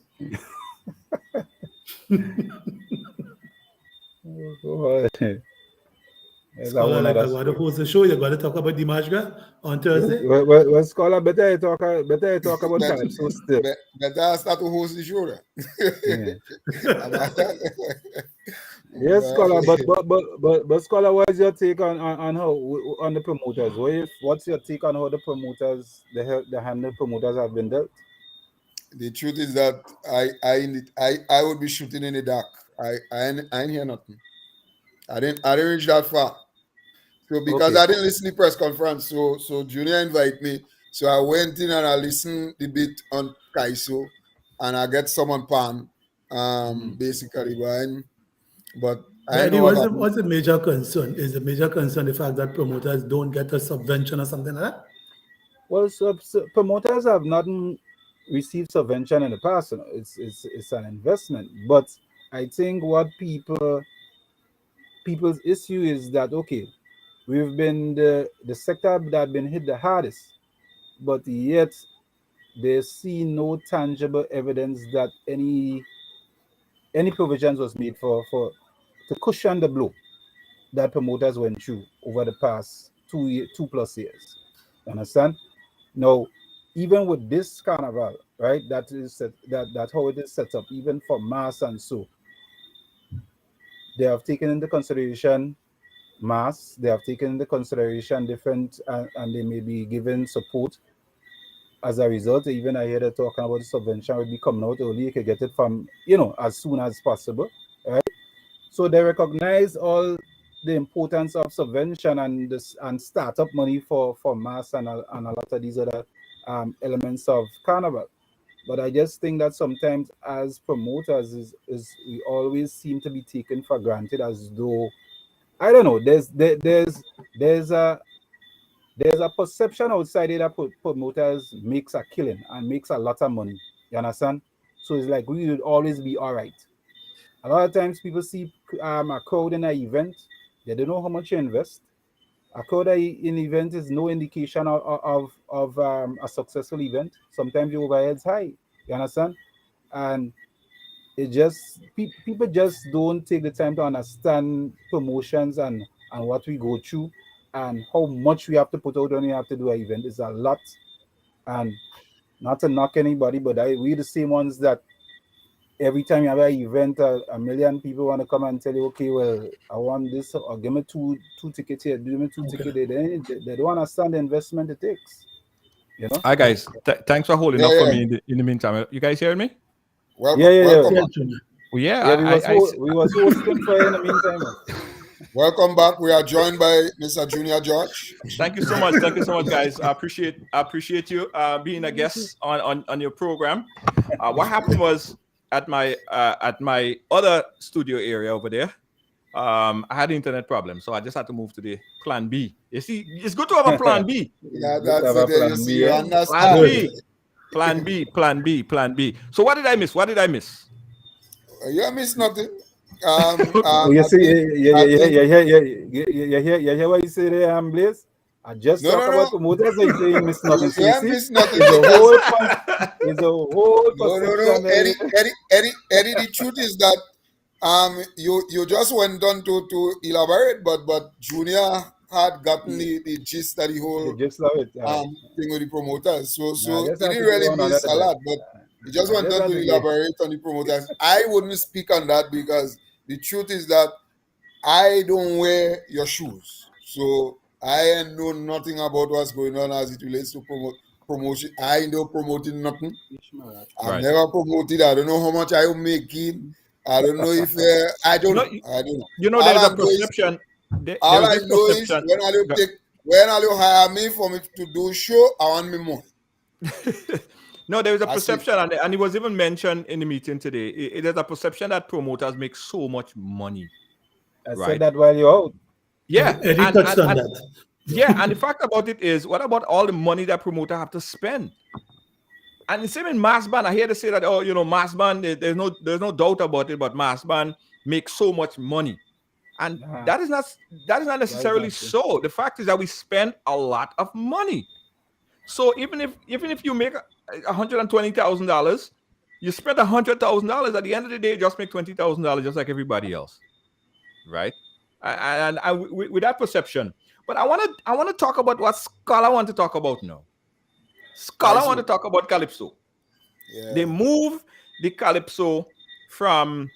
Scholar, like I want to host the show. You're going to talk about Dimashga on Thursday? Well, Scholar, better you talk about Calypso still. Better start to host the show. Yes, Scholar, but Scholar, what is your take on how on the promoters? What's your take on how the promoters, the handle promoters have been dealt? The truth is that I would be shooting in the dark. I ain't hear nothing. I didn't reach that far. So because I didn't listen to the press conference, so Junior invite me. So I went in and I listened the bit on Kaiso and I get someone pan basically. But I know what's the major concern? Is the major concern the fact that promoters don't get a subvention or something like that? Well, promoters have not received subvention in the past. It's an investment. But I think what people's issue is that we've been the sector that have been hit the hardest, but yet they see no tangible evidence that any provisions was made to cushion the blow that promoters went through over the past 2+ years. Understand? Now, even with this carnival, right? That's how it is set up, even for mass and so. They have taken into consideration mass, they have taken into consideration different, and they may be given support. As a result, even I hear they're talking about the subvention will be coming out early. You can get it from, as soon as possible, right? So they recognize all the importance of subvention and startup money for mass and a lot of these other elements of carnival. But I just think that sometimes as promoters is we always seem to be taken for granted, as though, I don't know, there's a perception outside it that promoters makes a killing and makes a lot of money. You understand? So it's like we would always be all right. A lot of times people see a crowd in an event, they don't know how much you invest. A coda in event is no indication of a successful event. Sometimes the overhead's high. You understand? And it just people just don't take the time to understand promotions and what we go through and how much we have to put out when we have to do an event. It's a lot. And not to knock anybody, but we the same ones that every time you have an event, a million people want to come and tell you, okay, well, I want this, or give me two tickets here, give me two tickets there. They don't understand the investment it takes. You know? Hi guys, thanks for holding Yeah, up for yeah. me in the meantime. You guys hearing me? Welcome, Yeah. welcome Yeah, back. Junior. Well, yeah, We was hosting for you in the meantime. Welcome back. We are joined by Mr. Junior George. Thank you so much. Thank you so much, guys. I appreciate you being a guest on your program. What happened was at my other studio area over there, I had internet problem, so I just had to move to the plan B. You see, it's good to have a plan B. Yeah, Good that's to have it. a There plan you see, B, you yeah. understand. Plan B. So what did I miss? You missed nothing. You see, you hear what you say there, Blaze? I just No, talk no, about no. promoters, like you say you miss nothing. So You you have see, missed nothing it's a because whole no, perception there. Eddie. The truth is that you just went on to elaborate, but Junior had gotten the gist that the You whole just love it. thing with the promoters. So I just he have didn't to go really on miss another a bit. lot, but he just I went just on had to to go. elaborate on the promoters. I wouldn't speak on that because the truth is that I don't wear your shoes. So I know nothing about what's going on as it relates to promotion. I know promoting nothing. I've Right. never promoted. I don't know how much I'm making. I don't know if I don't No, know. I don't know. you know, All there's I a know is perception. There all is I this know is perception. when will you hire me for me to do show, I want me money. No, there is a That's it. perception, and it was even mentioned in the meeting today. It is a perception that promoters make so much money, I right? said that while you're out. Yeah, Eddie touched on that. yeah, and the fact about it is, what about all the money that promoter have to spend? And the same in mass band. I hear they say that, oh, you know, mass band. There's no doubt about it, but mass band makes so much money, and Nah, that is not necessarily not true. so. The fact is that we spend a lot of money. So even if you make $120,000, you spend $100,000. At the end of the day, you just make $20,000, just like everybody else, right? And with that perception. But I want to talk about what Scholar want to talk about now. Scholar want to talk about Calypso. Yeah. They move the Calypso from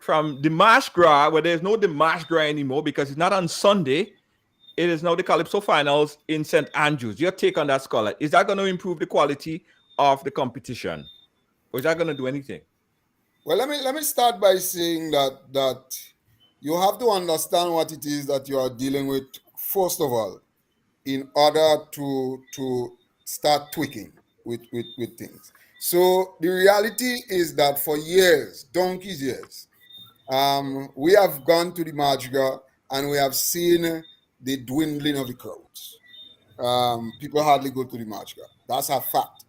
the March Gras, where there's no the March Gras anymore because it's not on Sunday. It is now the Calypso finals in St. Andrews. Your take on that, Scholar? Is that going to improve the quality of the competition, or is that going to do anything? Well, let me start by saying that you have to understand what it is that you are dealing with first of all, in order to start tweaking with things. So the reality is that for years, donkey's years, we have gone to the Mardi Gras and we have seen the dwindling of the crowds. People hardly go to the Mardi Gras. That's a fact.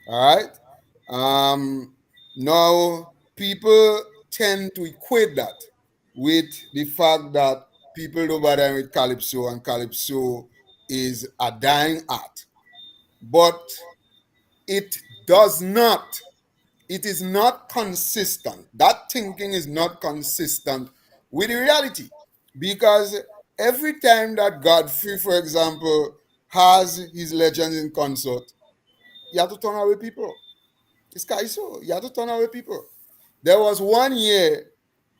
All right. Now people tend to equate that with the fact that people don't bother with Calypso and Calypso is a dying art. But it does not, it is not consistent. That thinking is not consistent with the reality. Because every time that Godfrey, for example, has his legends in concert, you have to turn away people. It's Kaiso. You have to turn away people. There was one year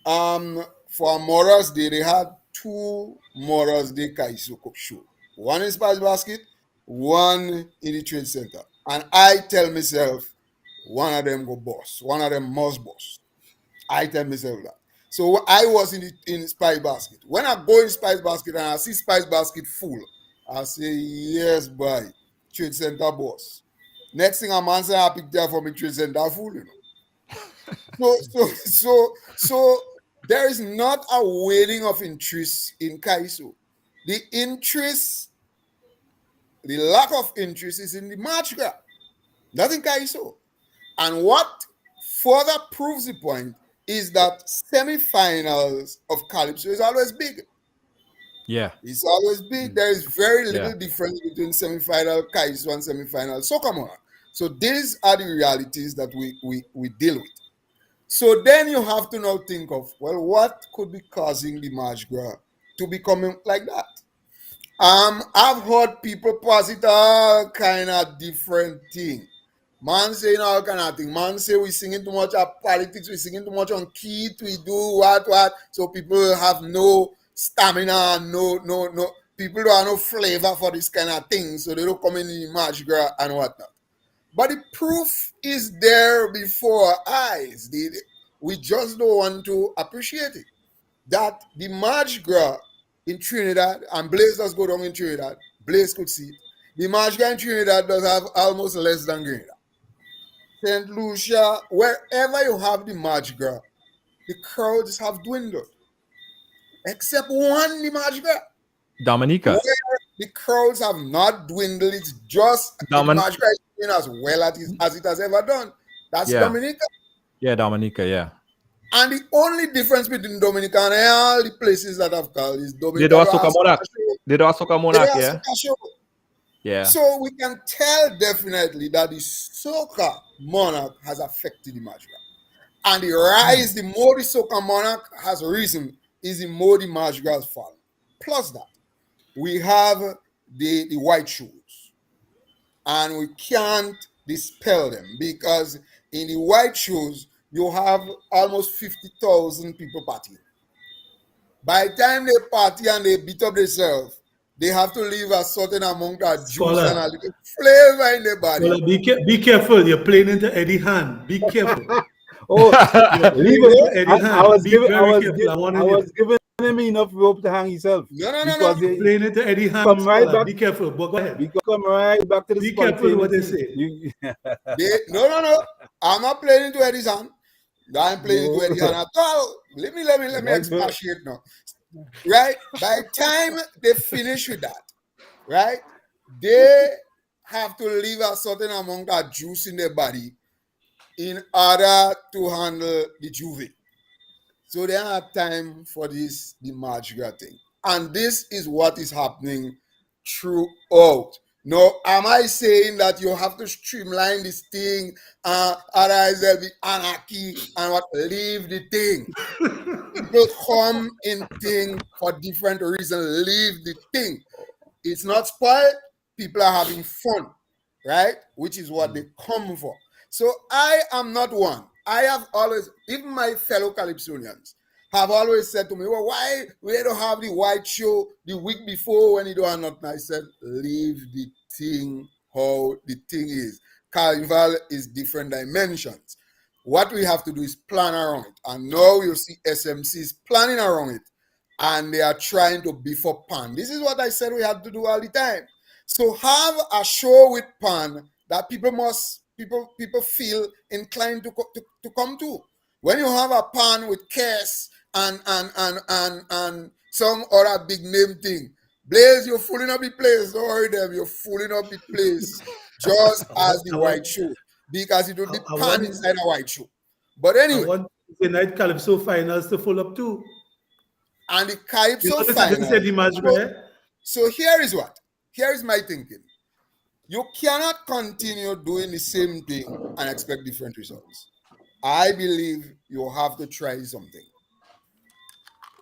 for Morris Day, they had two Morris Day Kaiso show. One in Spice Basket, one in the Trade Center. And I tell myself, one of them go boss. One of them must boss. I tell myself that. So I was in Spice Basket. When I go in Spice Basket and I see Spice Basket full, I say, yes, boy, Trade Center boss. Next thing I'm answering, I pick there for me Trade Center full, you know. So there is not a waning of interest in Kaiso. The interest, the lack of interest is in the March Gras, not in Kaiso. And what further proves the point is that semi-finals of Calypso is always big. Yeah. It's always big. There is very little difference between semi-final Kaiso and semi-final Soca Monarch. So these are the realities that we deal with. So then you have to now think of, well, what could be causing the Mardi Gras to becoming like that? I've heard people posit all kind of different thing. Man saying all kind of thing. Man say we singing too much of politics, we singing too much on key, we do what. So people have no stamina, no. People don't have no flavor for this kind of thing, so they don't come in the Mardi Gras and whatnot. But the proof is there before our eyes. We just don't want to appreciate it. That the Mardi Gras in Trinidad, and Blaze does go down in Trinidad, Blaze could see it. The Mardi Gras in Trinidad does have almost less than Grenada. St. Lucia, wherever you have the Mardi Gras, the crowds have dwindled. Except one, the Mardi Gras. Dominica. Where the crowds have not dwindled, it's just the Mardi Gras is doing as well as it has ever done. That's Dominica. Yeah, Dominica, yeah. And the only difference between Dominica and all the places that I've called is Dominica. They do a Soca Monarch, yeah. Yeah. So we can tell definitely that the Soca Monarch has affected the Mardi Gras. And the rise, the more the Soca Monarch has risen, is the more the Mardi Gras has fallen. Plus that, we have the white shoes. And we can't dispel them because in the white shoes, you have almost 50,000 people partying. By the time they party and they beat up themselves, they have to leave a certain amount of juice and a little flavor in their body. Well, be careful. You're playing into Eddie Han. Be careful. Leave it. I was giving him enough rope to hang himself. No. Playing into Eddie Han. Come right back. Be careful. But go ahead. We come right back to the Be careful what they say. No. I'm not playing into Eddie's hand. I'm playing into Eddie's hand at all. Let me expatiate now. Right? By the time they finish with that, right, they have to leave a certain amount of juice in their body in order to handle the juve. So they have time for the Mardi Gras thing. And this is what is happening throughout. Now, am I saying that you have to streamline this thing, otherwise there'll be anarchy and what? Leave the thing. People come in thing for different reasons. Leave the thing. It's not spoiled. People are having fun, right? Which is what they come for. So I am not one. I have always, even my fellow Calypsonians have always said to me, well, why we don't have the white show the week before when you don't have nothing? I said, leave the thing how the thing is. Carnival is different dimensions. What we have to do is plan around it. And now you see SMCs planning around it. And they are trying to beef up pan. This is what I said we had to do all the time. So have a show with pan that people feel inclined to come to. When you have a pan with Cass and some other big name thing, Blaze, you're fooling up the place. Don't worry them, you're fooling up the place. Just as the white show. Because it will be pan inside a white show. But anyway. I want the night Calypso finals to full up too. And the Calypso finals. So here is what. Here is my thinking. You cannot continue doing the same thing and expect different results. I believe you have to try something.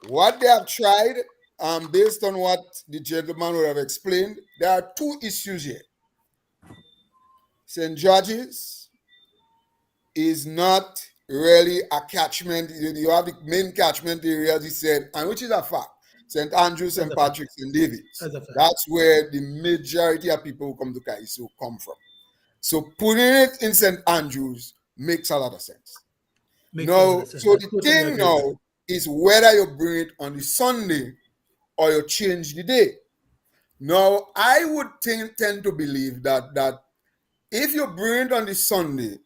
What they have tried, based on what the gentleman would have explained, there are two issues here. St. George's is not really a catchment. You have the main catchment area, as he said, and which is a fact. St. Andrews, St. Patrick's, and David's. That's where the majority of people who come to Kaiso come from. So putting it in St. Andrews makes a lot of sense. So the thing now is whether you bring it on the Sunday or you change the day. Now, I would tend to believe that if you bring it on the Sunday,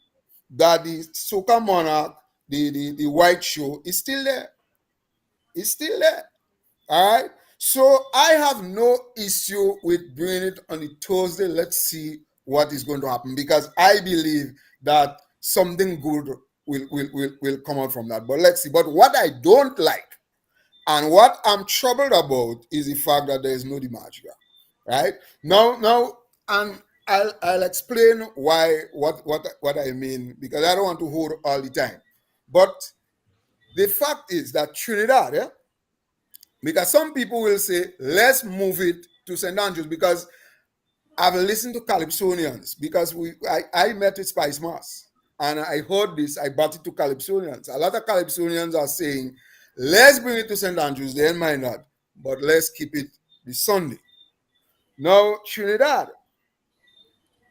that the Soca Monarch, the white show, is still there. It's still there. All right. So I have no issue with bringing it on the Thursday. Let's see what is going to happen, because I believe that something good will come out from that. But let's see. But what I don't like And what I'm troubled about is the fact that there is no Dimash. Right? Now, and I'll explain why what I mean, because I don't want to hold all the time. But the fact is that Trinidad, because some people will say, let's move it to St. Andrews, because I've listened to Calypsonians, because I met with Spice Mas, and I heard this, I brought it to Calypsonians. A lot of Calypsonians are saying, let's bring it to St. Andrews, they might not, but let's keep it the Sunday. Now, Trinidad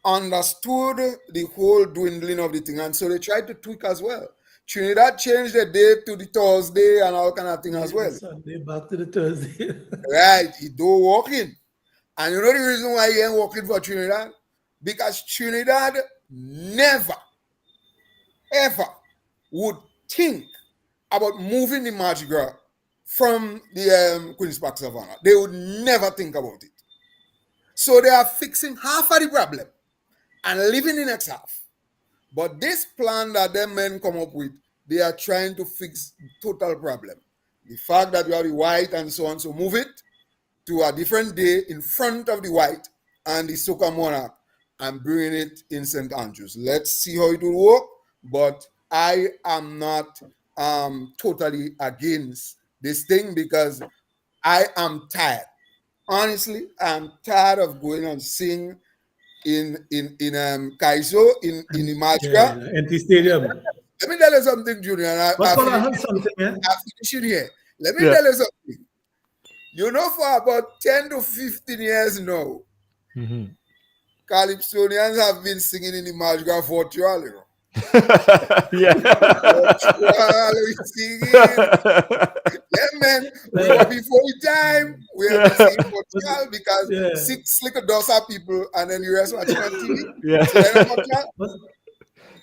understood the whole dwindling of the thing, and so they tried to tweak as well. Trinidad changed the date to the Thursday and all kind of thing as well. Sunday back to the Thursday. Right, he do walking. And you know the reason why he ain't working for Trinidad? Because Trinidad never, ever would think about moving the Mardi Gras from the Queen's Park Savannah. They would never think about it. So they are fixing half of the problem and leaving the next half. But this plan that them men come up with, they are trying to fix total problem. The fact that you have the white and so on, so move it to a different day in front of the white and the Soca Monarch and bring it in St. Andrews. Let's see how it will work, but I am not totally against this thing, because I am tired. Honestly, I'm tired of going and sing in Kaiso, in the Mardi Gras. Empty stadium. Let me tell you something, Junior. I heard something, man. I finish it here. Let me tell you something. You know, for about 10 to 15 years now, Calypsonians have been singing in the Mardi Gras for trial, you know. Yeah. Yeah, man. We were before the time. We have been singing for trial because 6 little Dosa people and then the rest watching on TV. Yeah. So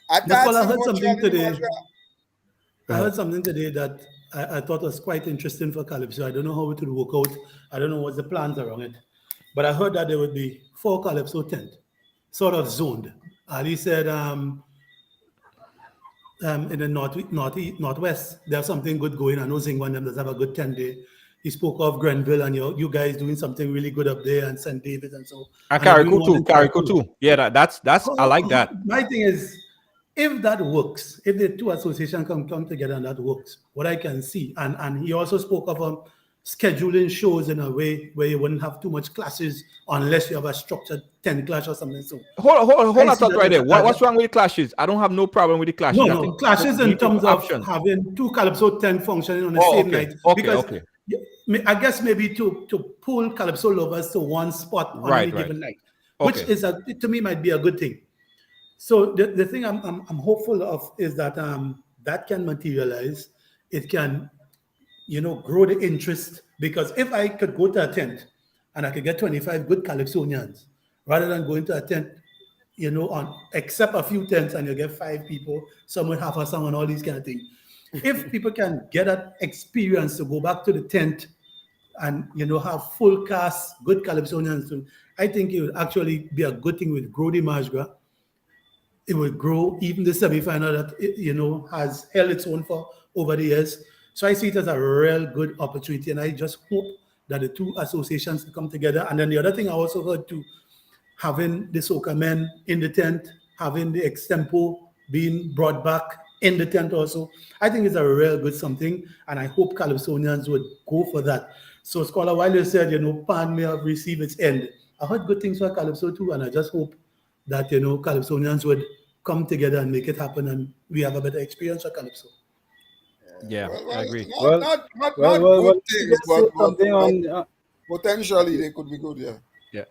I heard something today. I heard something today that I thought was quite interesting for Calypso. I don't know how it would work out. I don't know what's the plans around it. But I heard that there would be 4 Calypso tent, sort of zoned. Ali said in the northwest, there's something good going. I know Zingwan them does have a good tent there. He spoke of Grenville and you guys doing something really good up there, and St. David and so. And Carrico too. Yeah, that's I like that. My thing is, if that works, if the two associations come together and that works, what I can see, and he also spoke of scheduling shows in a way where you wouldn't have too much clashes unless you have a structured 10 clash or something. So hold on thought right there. What's wrong with the clashes? I don't have no problem with the clashes. No, clashes in terms of having 2 Calypso 10 functioning on the same night. Because I guess maybe to pull Calypso lovers to one spot on any given night, which is to me might be a good thing. So the thing I'm hopeful of is that that can materialize. It can, grow the interest, because if I could go to a tent and I could get 25 good Calypsonians rather than going to a tent, except a few tents and you get 5 people, some with half a song and all these kind of things. If people can get that experience to go back to the tent and, have full cast, good Calypsonians, I think it would actually be a good thing with grow the Mardi Gras. It will grow even the semi-final that, has held its own for over the years. So I see it as a real good opportunity, and I just hope that the two associations come together. And then the other thing I also heard too, having the Soca men in the tent, having the extempo being brought back in the tent also, I think it's a real good something, and I hope Calypsonians would go for that. So Scholar, while you said, Pan may have received its end, I heard good things for Calypso too, and I just hope that, Calypsonians would come together and make it happen, and we have a better experience for Calypso. Yeah, I agree. Not good things, but potentially they could be good, yeah.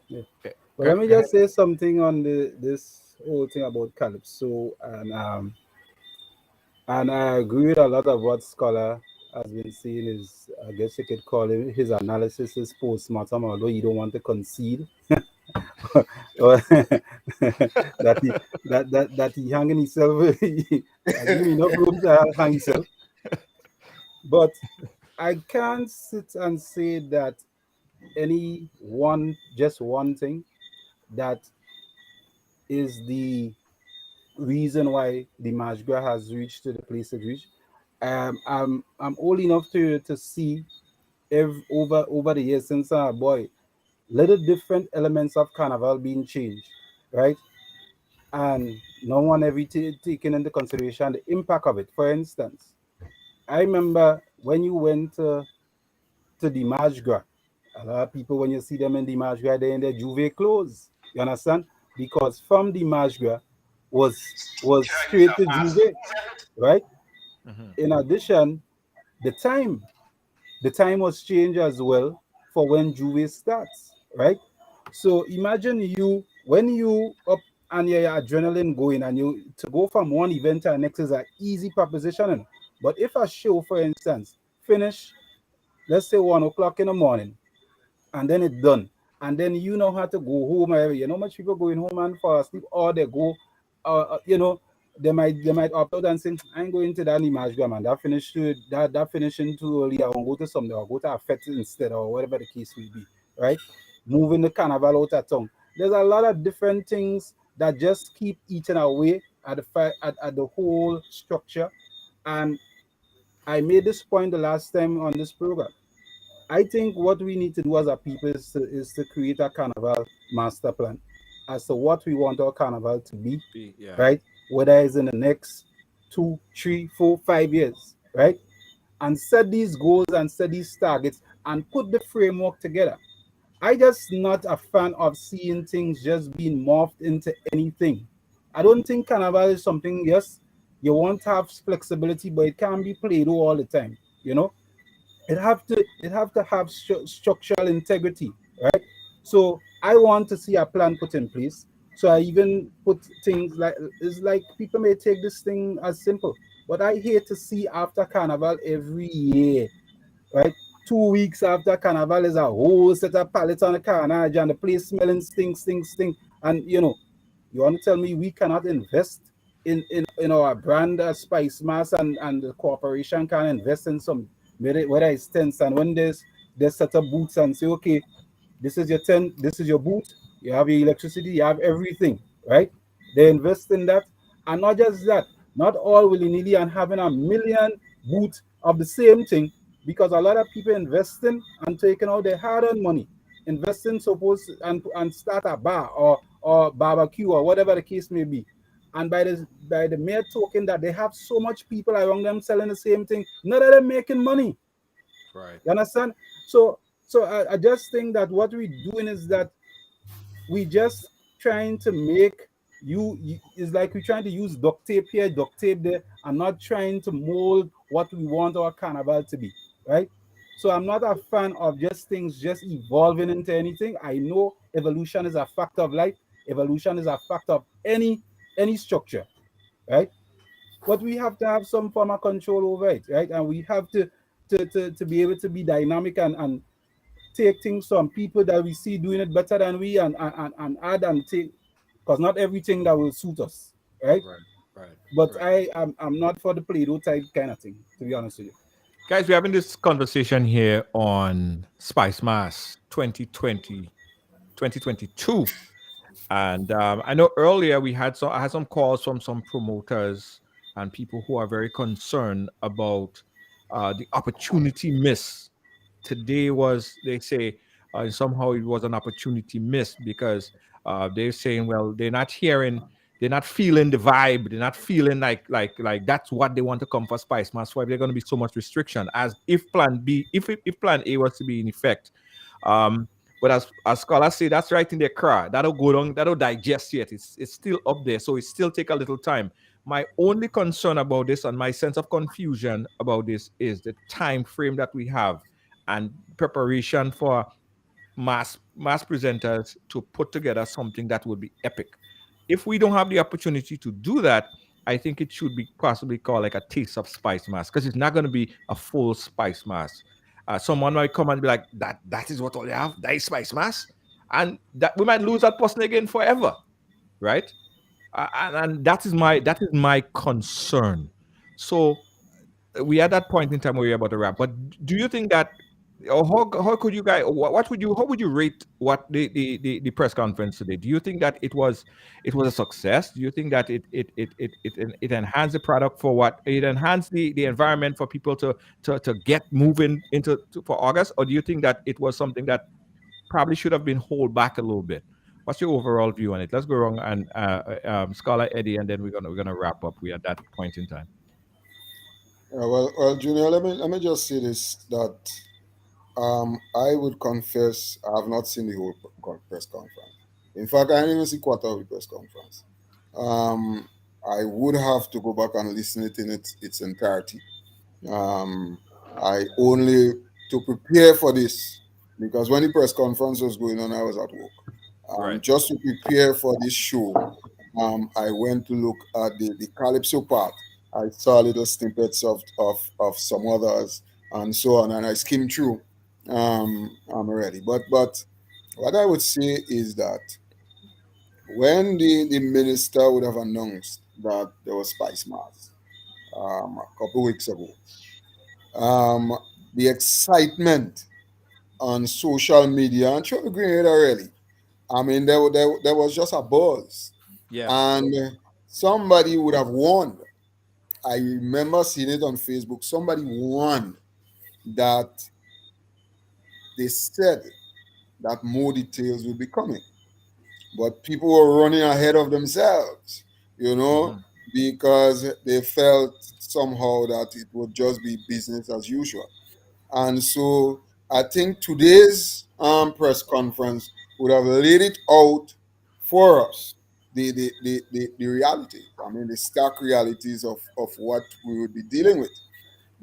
Well, let me just say something on this whole thing about Calypso, and I agree with a lot of what Scholar has been saying. Is, I guess you could call it, his analysis is post-mortem, although you don't want to concede. that he hanging himself, give me enough room to hang himself. But I can't sit and say that just one thing that is the reason why the Mardi Gras has reached to the place it reached. I'm old enough to see over the years since I'm a boy, little different elements of carnival being changed, right? And no one ever taken into consideration the impact of it. For instance, I remember when you went to the March Gras, a lot of people when you see them in the March Gras, they're in their Juve clothes. You understand? Because from the March Gras was straight to Juve, right? In addition, the time the time was changed as well for when Juve starts, right? So imagine you when you up and your adrenaline going and you to go from one event to the next is an easy proposition. But if a show, for instance, finish, let's say 1 o'clock in the morning, and then it's done. And then you know how to go home. You know, much people going home and fall asleep, or they go, they might opt out and say, I ain't going to that image, man. That finishing too early. I won't go to something. I'll go to a fete instead, or whatever the case may be, right? Moving the carnival out of town. There's a lot of different things that just keep eating away at the whole structure. And I made this point the last time on this program. I think what we need to do as a people is to create a carnival master plan as to what we want our carnival to be, Yeah. right? Whether it's in the next 2, 3, 4, 5 years, right? And set these goals and set these targets and put the framework together. I just not a fan of seeing things just being morphed into anything. I don't think carnival is something, yes, you want to have flexibility, but it can't be played all the time, you know? It have to have structural integrity, right? So I want to see a plan put in place. So I even put things like it's like people may take this thing as simple, but I hate to see after carnival every year, right? 2 weeks after carnival is a whole set of pallets on the carnage and the place smelling stink. And you want to tell me we cannot invest in our brand Spice Mas, and the corporation can invest in some, whether it's tents, and when they set up booths and say, okay, this is your tent, this is your booth, you have your electricity, you have everything, right? They invest in that. And not just that, not all willy-nilly and having a million booth of the same thing, because a lot of people investing and taking out their hard-earned money, investing suppose and start a bar or barbecue or whatever the case may be. And by the mere token that they have so much people around them selling the same thing, none of them making money. Right. You understand? So I just think that what we're doing is that we just trying to make it's like we're trying to use duct tape here, duct tape there, and not trying to mold what we want our carnival to be, right? So I'm not a fan of just things just evolving into anything. I know evolution is a fact of life. Evolution is a fact of any structure, right? But we have to have some form of control over it, right? And we have to be able to be dynamic and take things from people that we see doing it better than we, and add and take, because not everything that will suit us, right? Right. But I'm not for the Play-Doh type kind of thing, to be honest with you. Guys, we're having this conversation here on Spice Mas 2020, 2022. And I know earlier I had some calls from some promoters and people who are very concerned about the opportunity miss. Today was, they say, somehow it was an opportunity missed because they're saying, well, they're not feeling the vibe, they're not feeling like that's what they want to come for Spice Mas. Why there's going to be so much restriction, as if Plan B, if Plan A was to be in effect. But as scholars say, that's right in their craw. That'll go down, that'll digest yet. It's still up there, so it still take a little time. My only concern about this and my sense of confusion about this is the time frame that we have and preparation for mass presenters to put together something that would be epic. If we don't have the opportunity to do that, I think it should be possibly called like a taste of Spice Mas, because it's not going to be a full Spice Mas. Someone might come and be like, that is what all you have, that is Spice Mas, and that we might lose that person again forever, right? And that is my concern. So we at that point in time where we're about to wrap. But do you think that or how could you guys, what would you, how would you rate what the press conference today? Do you think that it was a success? Do you think that it enhanced the product for what it enhanced the environment for people to get moving for August, or do you think that it was something that probably should have been hold back a little bit? What's your overall view on it? Let's go wrong and Scholar Eddie, and then we're gonna wrap up. We at that point in time. Junior, let me just say this, that I would confess I have not seen the whole press conference. In fact, I didn't even see quarter of the press conference. I would have to go back and listen it in its entirety. Um, I only to prepare for this, because when the press conference was going on, I was at work. Right. Just to prepare for this show, I went to look at the Calypso part. I saw little snippets of some others and so on, and I skimmed through. I'm ready. But what I would say is that when the minister would have announced that there was Spice Mas a couple weeks ago, um, the excitement on social media and through the Grenada really, I mean, there was just a buzz, Yeah. and somebody would have warned. I remember seeing it on Facebook. Somebody warned that they said that more details would be coming, but people were running ahead of themselves, you know, Mhm. because they felt somehow that it would just be business as usual. And so I think today's press conference would have laid it out for us, the realities. I mean, the stark realities of what we would be dealing with.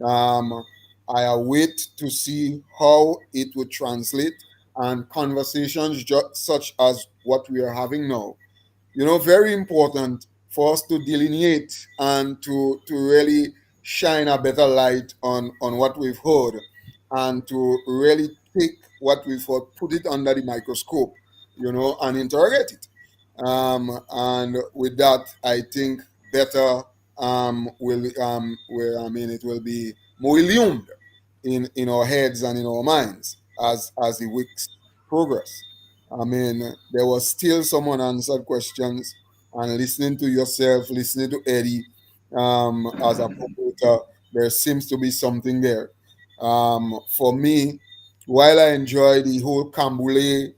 Um, I await to see how it would translate, and conversations such as what we are having now, very important for us to delineate and to really shine a better light on what we've heard, and to really take what we've heard, put it under the microscope, and interrogate it. And with that, I think better will I mean it will be more illumined in our heads and in our minds as the weeks progress. I mean, there was still some unanswered questions, and listening to yourself, listening to Eddie as a promoter, there seems to be something there. For me, while I enjoy the whole Cambule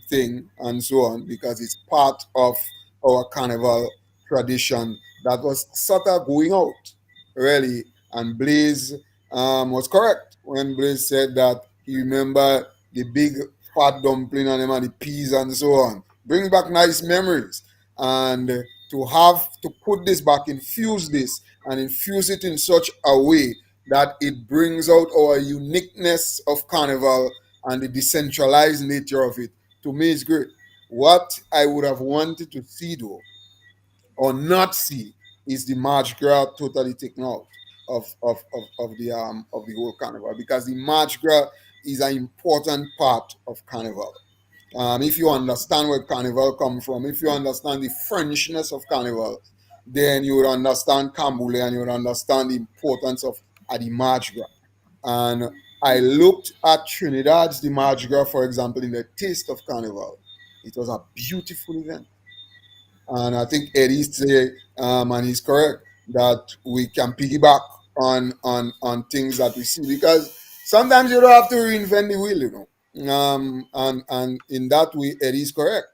thing and so on, because it's part of our carnival tradition that was sort of going out, really. And Blaze was correct when Blaze said that he remembered the big fat dumpling and them and the peas and so on. Bring back nice memories. And to have to put this back, infuse this, and infuse it in such a way that it brings out our uniqueness of carnival and the decentralized nature of it, to me is great. What I would have wanted to see though, or not see, is the March Gras totally taken out of the whole carnival, because the March Gras is an important part of carnival. If you understand where carnival come from, if you understand the Frenchness of carnival, then you would understand Cambule, and you would understand the importance of the March Gras. And I looked at Trinidad's the March Gras, for example, in the Taste of Carnival. It was a beautiful event. And I think Eddie say, and he's correct, that we can piggyback on things that we see, because sometimes you don't have to reinvent the wheel. And in that way, Eddie's correct.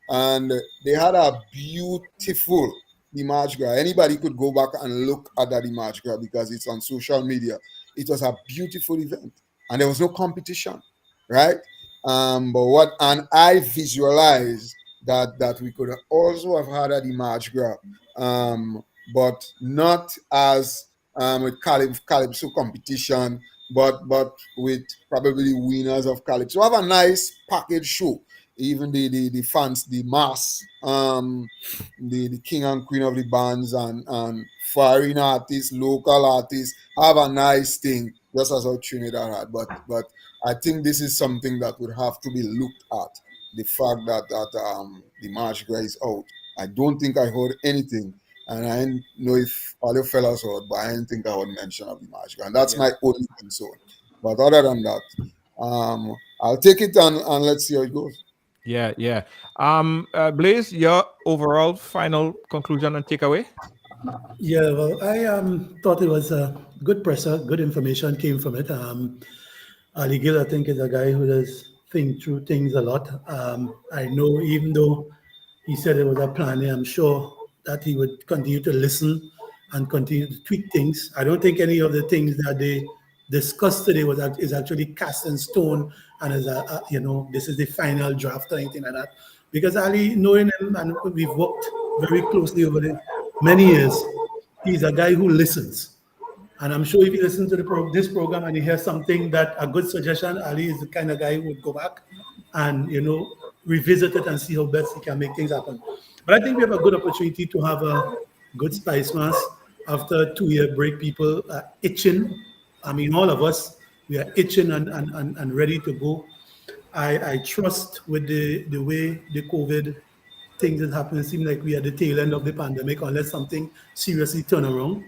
And they had a beautiful Image Gra. Anybody could go back and look at that Image Gra because it's on social media. It was a beautiful event, and there was no competition, right? But what and I visualize that we could also have had at Image Gra, but not as with Calypso competition, but with probably winners of Calypso. Have a nice package show. Even the fans, the mass, the king and queen of the bands, and foreign artists, local artists have a nice thing, just as how Trinidad had. But I think this is something that would have to be looked at. The fact that the March Gras is out. I don't think I heard anything, and I don't know if other fellas heard, but I didn't think I would mention of the March Gras. And that's Yeah. my only concern. But other than that, I'll take it and let's see how it goes. Yeah. Blaze, your overall final conclusion and takeaway? Yeah, well, I thought it was a good presser, good information came from it. Ali Gill, I think, is a guy who does think through things a lot. I know even though he said it was a plan, I'm sure that he would continue to listen and continue to tweak things. I don't think any of the things that they discussed today is actually cast in stone and is this is the final draft or anything like that. Because Ali, knowing him and we've worked very closely over the many years, he's a guy who listens. And I'm sure if you listen to this program and you hear something that a good suggestion, Ali is the kind of guy who would go back and revisit it and see how best he can make things happen. But I think we have a good opportunity to have a good Spice Mass after a 2-year break. People are itching. I mean, all of us, we are itching and ready to go. I trust with the way the COVID things is happening. It seems like we are at the tail end of the pandemic unless something seriously turn around.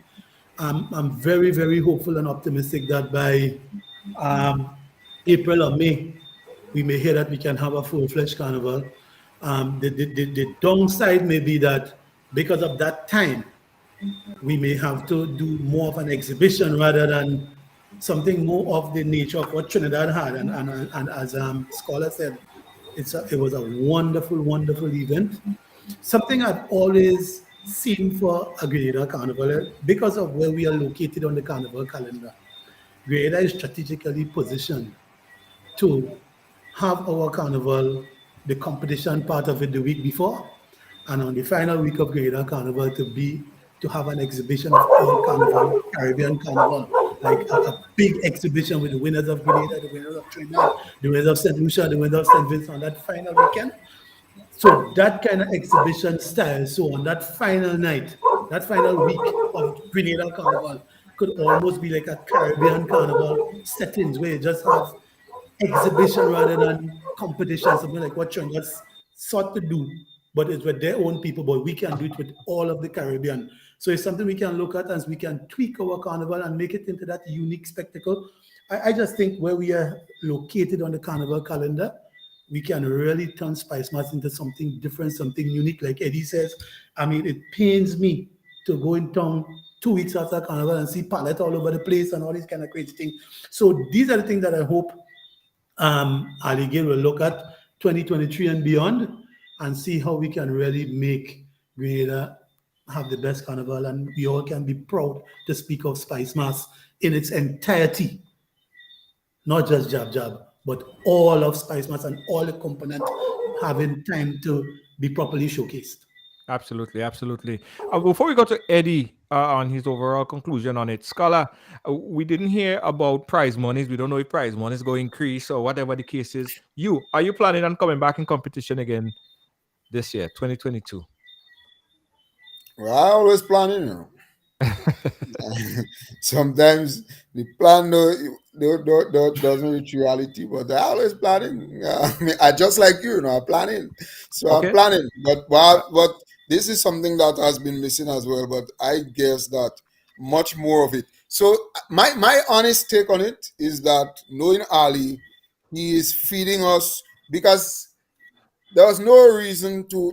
I'm very, very hopeful and optimistic that by April or May, we may hear that we can have a full-fledged carnival. The downside may be that because of that time, we may have to do more of an exhibition rather than something more of the nature of what Trinidad had. And as Scholar said, it was a wonderful, wonderful event. Something I've always seen for a Grenada Carnival, because of where we are located on the Carnival calendar, Grenada is strategically positioned to have our carnival, the competition part of it the week before, and on the final week of Grenada Carnival to have an exhibition of all carnival, Caribbean carnival, like a big exhibition with the winners of Grenada, the winners of Trinidad, the winners of St. Lucia, the winners of St. Vincent on that final weekend. So that kind of exhibition style, so on that final night, that final week of Grenada Carnival could almost be like a Caribbean Carnival settings where you just have exhibition rather than competition, something like what Trinidad's sought to do, but it's with their own people, but we can do it with all of the Caribbean. So it's something we can look at as we can tweak our carnival and make it into that unique spectacle. I just think where we are located on the carnival calendar, we can really turn Spice Mas into something different, something unique. Like Eddie says, I mean, it pains me to go in town 2 weeks after Carnival and see palette all over the place and all these kind of crazy things. So these are the things that I hope Ali Gill will look at 2023 and beyond and see how we can really make Grenada have the best carnival, and we all can be proud to speak of Spice Mas in its entirety, not just Jab Jab, but all of Spice Mas and all the components having time to be properly showcased. Absolutely. Before we go to Eddie on his overall conclusion on it, Scholar, we didn't hear about prize monies. We don't know if prize monies going to increase or whatever the case is. Are you planning on coming back in competition again this year, 2022? Well, I always planning, Sometimes the plan doesn't reach reality, but I always planning. I just like you, I'm planning. So Okay. I'm planning, but this is something that has been missing as well. But I guess that much more of it. So my honest take on it is that knowing Ali, he is feeding us because there was no reason to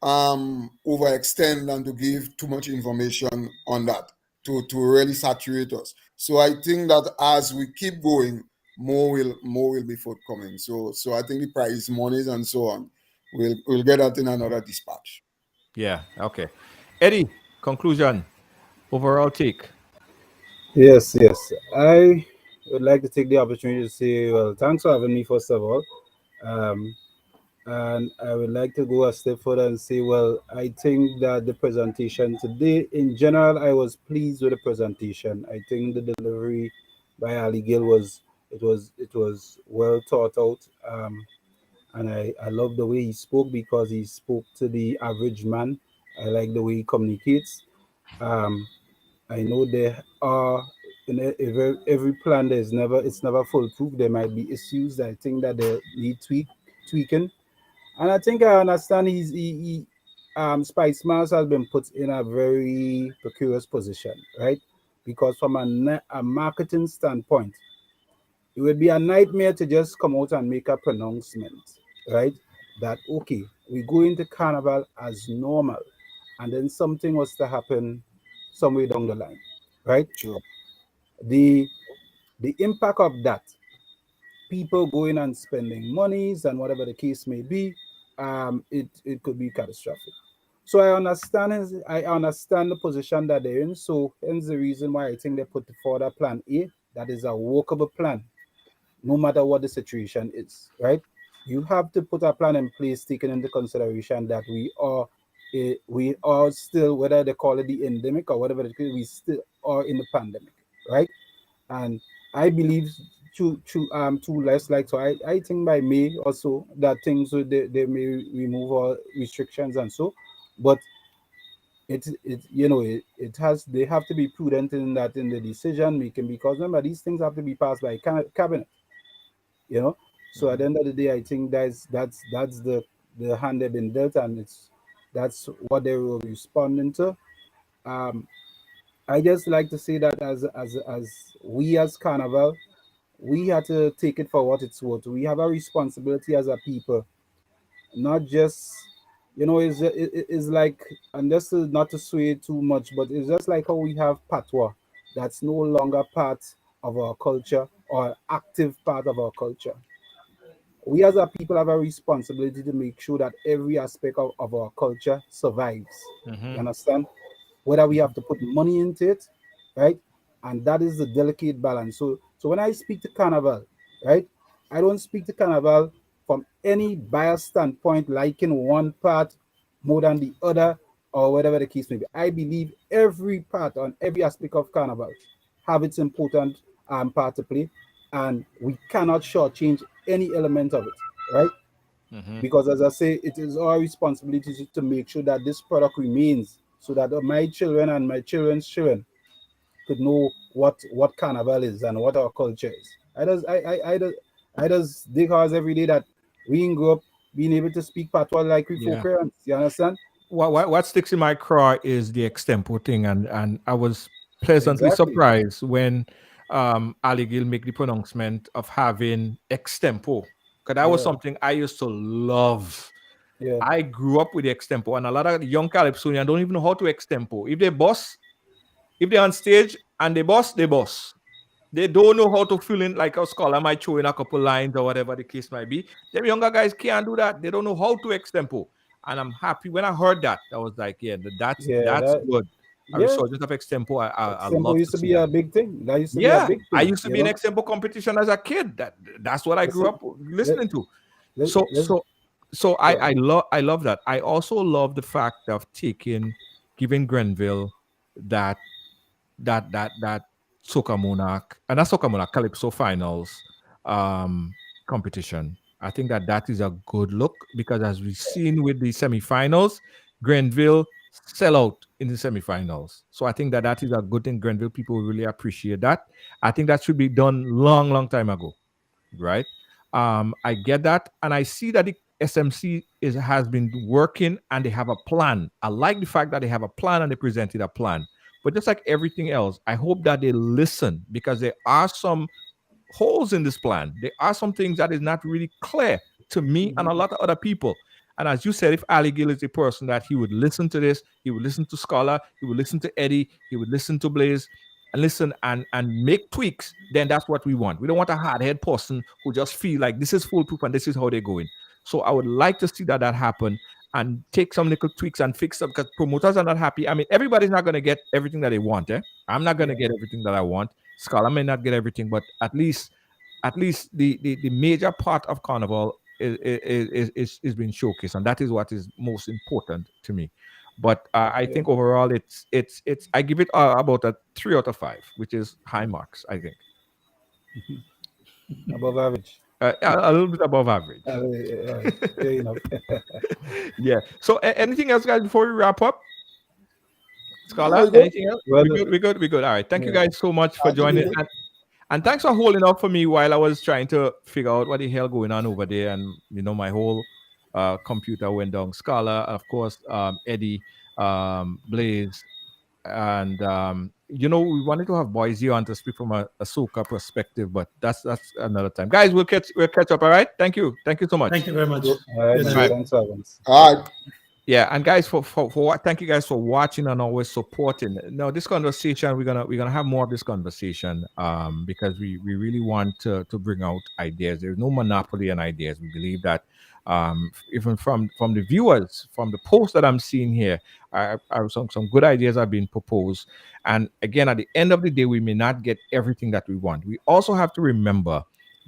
overextend and to give too much information on that to really saturate us. So I think that as we keep going, more will be forthcoming. So I think the prize monies and so on, we'll get that in another dispatch. Yeah. Okay. Eddie, conclusion, overall take. Yes. I would like to take the opportunity to say, well, thanks for having me, first of all. Um, and I would like to go a step further and say, well, I think that the presentation today, in general, I was pleased with the presentation. I think the delivery by Ali Gill was well thought out. And I love the way he spoke because he spoke to the average man. I like the way he communicates. I know there are in every plan it's never foolproof. There might be issues that I think that they need tweaking. And I think I understand Spice Mas has been put in a very precarious position, right? because from a marketing standpoint, it would be a nightmare to just come out and make a pronouncement, right? That okay, we go into carnival as normal, and then something was to happen somewhere down the line, right? Sure. The impact of that, people going and spending monies and whatever the case may be, it could be catastrophic. So I understand the position that they're in. So hence the reason why I think they put forward a plan A that is a workable plan, no matter what the situation is, right? You have to put a plan in place, taking into consideration that we are still, whether they call it the endemic or whatever it is, we still are in the pandemic, right? And I believe to less like so I think by May also that things they may remove all restrictions and so, but it has they have to be prudent in that in the decision making, because remember these things have to be passed by cabinet, you know. So at the end of the day, I think that's the hand they've been dealt, and that's what they were responding to. um I just like to say that as we as Carnival, we have to take it for what it's worth. We have a responsibility as a people, not just it's like, and this is not to sway too much, but it's just like how we have patois that's no longer part of our culture or active part of our culture. We as a people have a responsibility to make sure that every aspect of our culture survives. You understand? Whether we have to put money into it, right? And that is the delicate balance. So when I speak to Carnival, right, I don't speak to Carnival from any biased standpoint, liking one part more than the other, or whatever the case may be. I believe every part on every aspect of Carnival have its important part to play, and we cannot shortchange any element of it, right? Because as I say, it is our responsibility to make sure that this product remains, so that my children and my children's children could know what carnival is and what our culture is. I just dig ours every day that we can grow up being able to speak patois like we four Yeah. parents. You understand? What sticks in my craw is the extempo thing, and I was pleasantly Exactly. surprised when Ali Gil make the pronouncement of having extempo, because that was Yeah. something I used to love. Yeah. I grew up with the extempo, and a lot of young Calypsonians don't even know how to extempo. If they're on stage and they boss, they boss. They don't know how to fill in, like a scholar might throw in a couple lines or whatever the case might be. Them younger guys can't do that. They don't know how to extempo. And I'm happy when I heard that. I was like, yeah, Yeah. that's That. good. A Yeah. resurgence of extempo. I Example love used to to see be that. a big thing. That used to be a Yeah, big I thing. used to be in extempo competition as a kid. That's what I grew Listen. up Let, listening to. let, So let's so so go I love that. I also love the fact of giving Grenville that that Soca Monarch, and that Soca Monarch Calypso finals competition. I think that is a good look, because as we've seen with the semifinals, Grenville sell out in the semifinals. So I think that is a good thing. Grenville people will really appreciate that. I think that should be done long time ago, right? I get that, and I see that the SMC has been working and they have a plan. I like the fact that they have a plan and they presented a plan. But just like everything else, I hope that they listen, because there are some holes in this plan. There are some things that is not really clear to me and a lot of other people. And as you said, if Ali Gill is the person that he would listen to this, he would listen to Scholar, he would listen to Eddie, he would listen to Blaze, and listen and make tweaks, then that's what we want. We don't want a hard-head person who just feel like this is foolproof and this is how they're going. So I would like to see that happen, and take some little tweaks and fix them, because promoters are not happy. I mean, everybody's not going to get everything that they want. I'm not going to get everything that I want. Scholar may not get everything, but at least the major part of Carnival is being showcased, and that is what is most important to me. But I Yeah. think overall, it's I give it about a 3 out of 5, which is high marks. I think Above average. a little bit above average. Fair enough. Yeah. So anything else, guys, before we wrap up? No, Scholar, we good. anything else? Well, We good. All right. Thank you yeah. guys so much for joining. Absolutely. And thanks for holding up for me while I was trying to figure out what the hell going on over there. And my whole computer went down. Scholar, of course, Eddie, Blaze, and we wanted to have Boise on to speak from a soca perspective, but that's another time. Guys, we'll catch up. All right. Thank you so much. Thank you very much. All right, Good man. night. Thanks, Evans. All right. Yeah, and guys, for thank you guys for watching and always supporting. Now, this conversation, we're gonna have more of this conversation, because we really want to bring out ideas. There's no monopoly on ideas. We believe that, even from the viewers, from the posts that I'm seeing here, some good ideas are being proposed. And again, at the end of the day, we may not get everything that we want. We also have to remember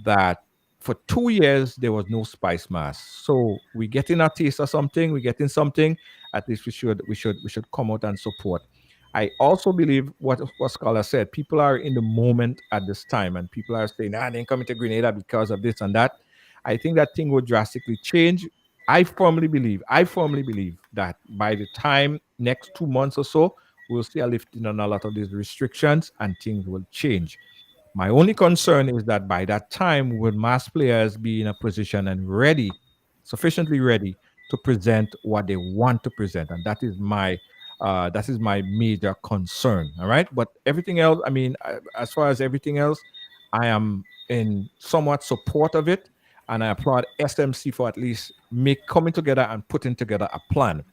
that for 2 years there was no Spice Mas, so we getting a taste of something. We're getting something. At least we should come out and support. I also believe what Scholar said. People are in the moment at this time, and people are saying, "I didn't come into Grenada because of this and that." I think that thing will drastically change. I firmly believe that by the time next 2 months or so, we'll see a lifting on a lot of these restrictions, and things will change. My only concern is that by that time, will mass players be in a position and ready, sufficiently ready to present what they want to present, and that is my major concern. All right, but everything else, I mean, as far as everything else, I am in somewhat support of it, and I applaud SMC for at least coming together and putting together a plan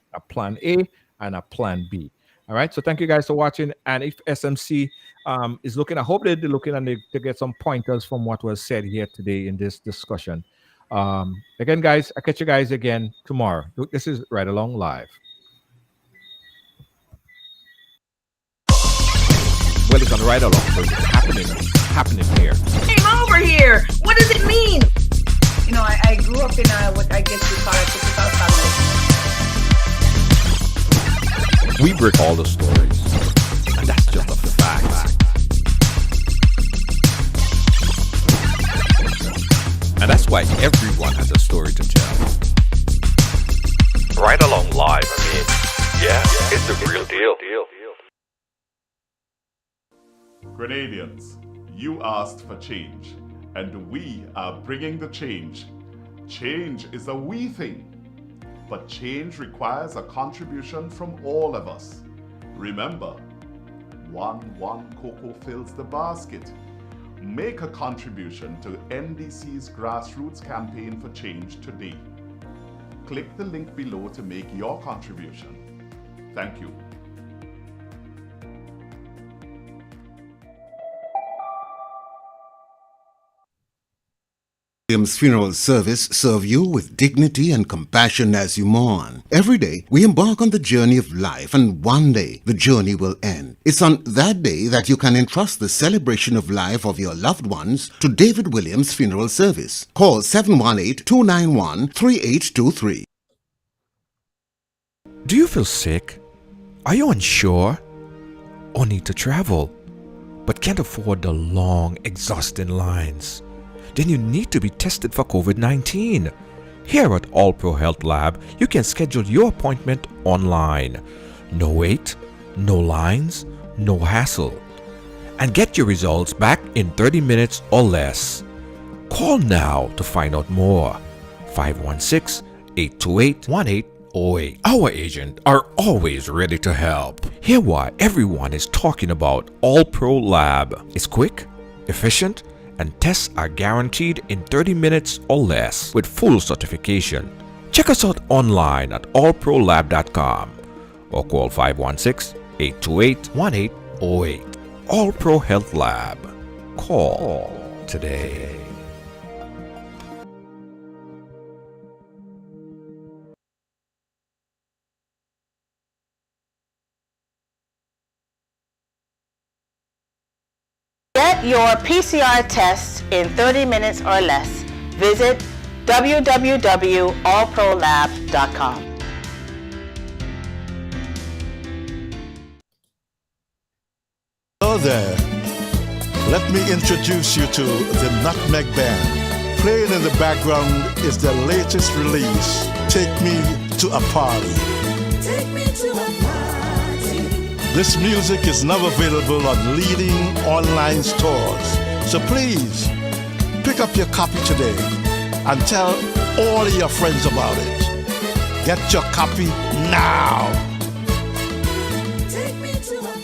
A and a plan B. All right. So thank you guys for watching. And if SMC is looking, I hope they're looking and they get some pointers from what was said here today in this discussion. Again, guys, I'll catch you guys again tomorrow. Look, this is Right Along Live. Well, it's on Right Along, so it's happening here. Came over here. What does it mean? You know, I grew up in what I guess you call a typical family. We break all the stories, and that's just a fact. And that's why everyone has a story to tell. Right Along Live, I mean, yeah, it's the real deal. Grenadians, you asked for change, and we are bringing the change. Change is a we thing, but change requires a contribution from all of us. Remember, one cocoa fills the basket. Make a contribution to NDC's grassroots campaign for change today. Click the link below to make your contribution. Thank you. Williams Funeral Service serve you with dignity and compassion as you mourn. Every day, we embark on the journey of life, and one day, the journey will end. It's on that day that you can entrust the celebration of life of your loved ones to David Williams Funeral Service. Call 718-291-3823. Do you feel sick? Are you unsure? Or need to travel, but can't afford the long, exhausting lines? Then you need to be tested for COVID-19. Here at All Pro Health Lab, you can schedule your appointment online. No wait, no lines, no hassle. And get your results back in 30 minutes or less. Call now to find out more. 516-828-1808. Our agents are always ready to help. Hear why everyone is talking about All Pro Lab. It's quick, efficient, and tests are guaranteed in 30 minutes or less with full certification. Check us out online at allprolab.com or call 516-828-1808. All Pro Health Lab. Call today. Get your PCR tests in 30 minutes or less. Visit www.allprolab.com. Hello there. Let me introduce you to the Nutmeg Band. Playing in the background is the latest release, Take Me to a Party. Take me to a party. This music is now available on leading online stores. So please, pick up your copy today and tell all your friends about it. Get your copy now. Take me to a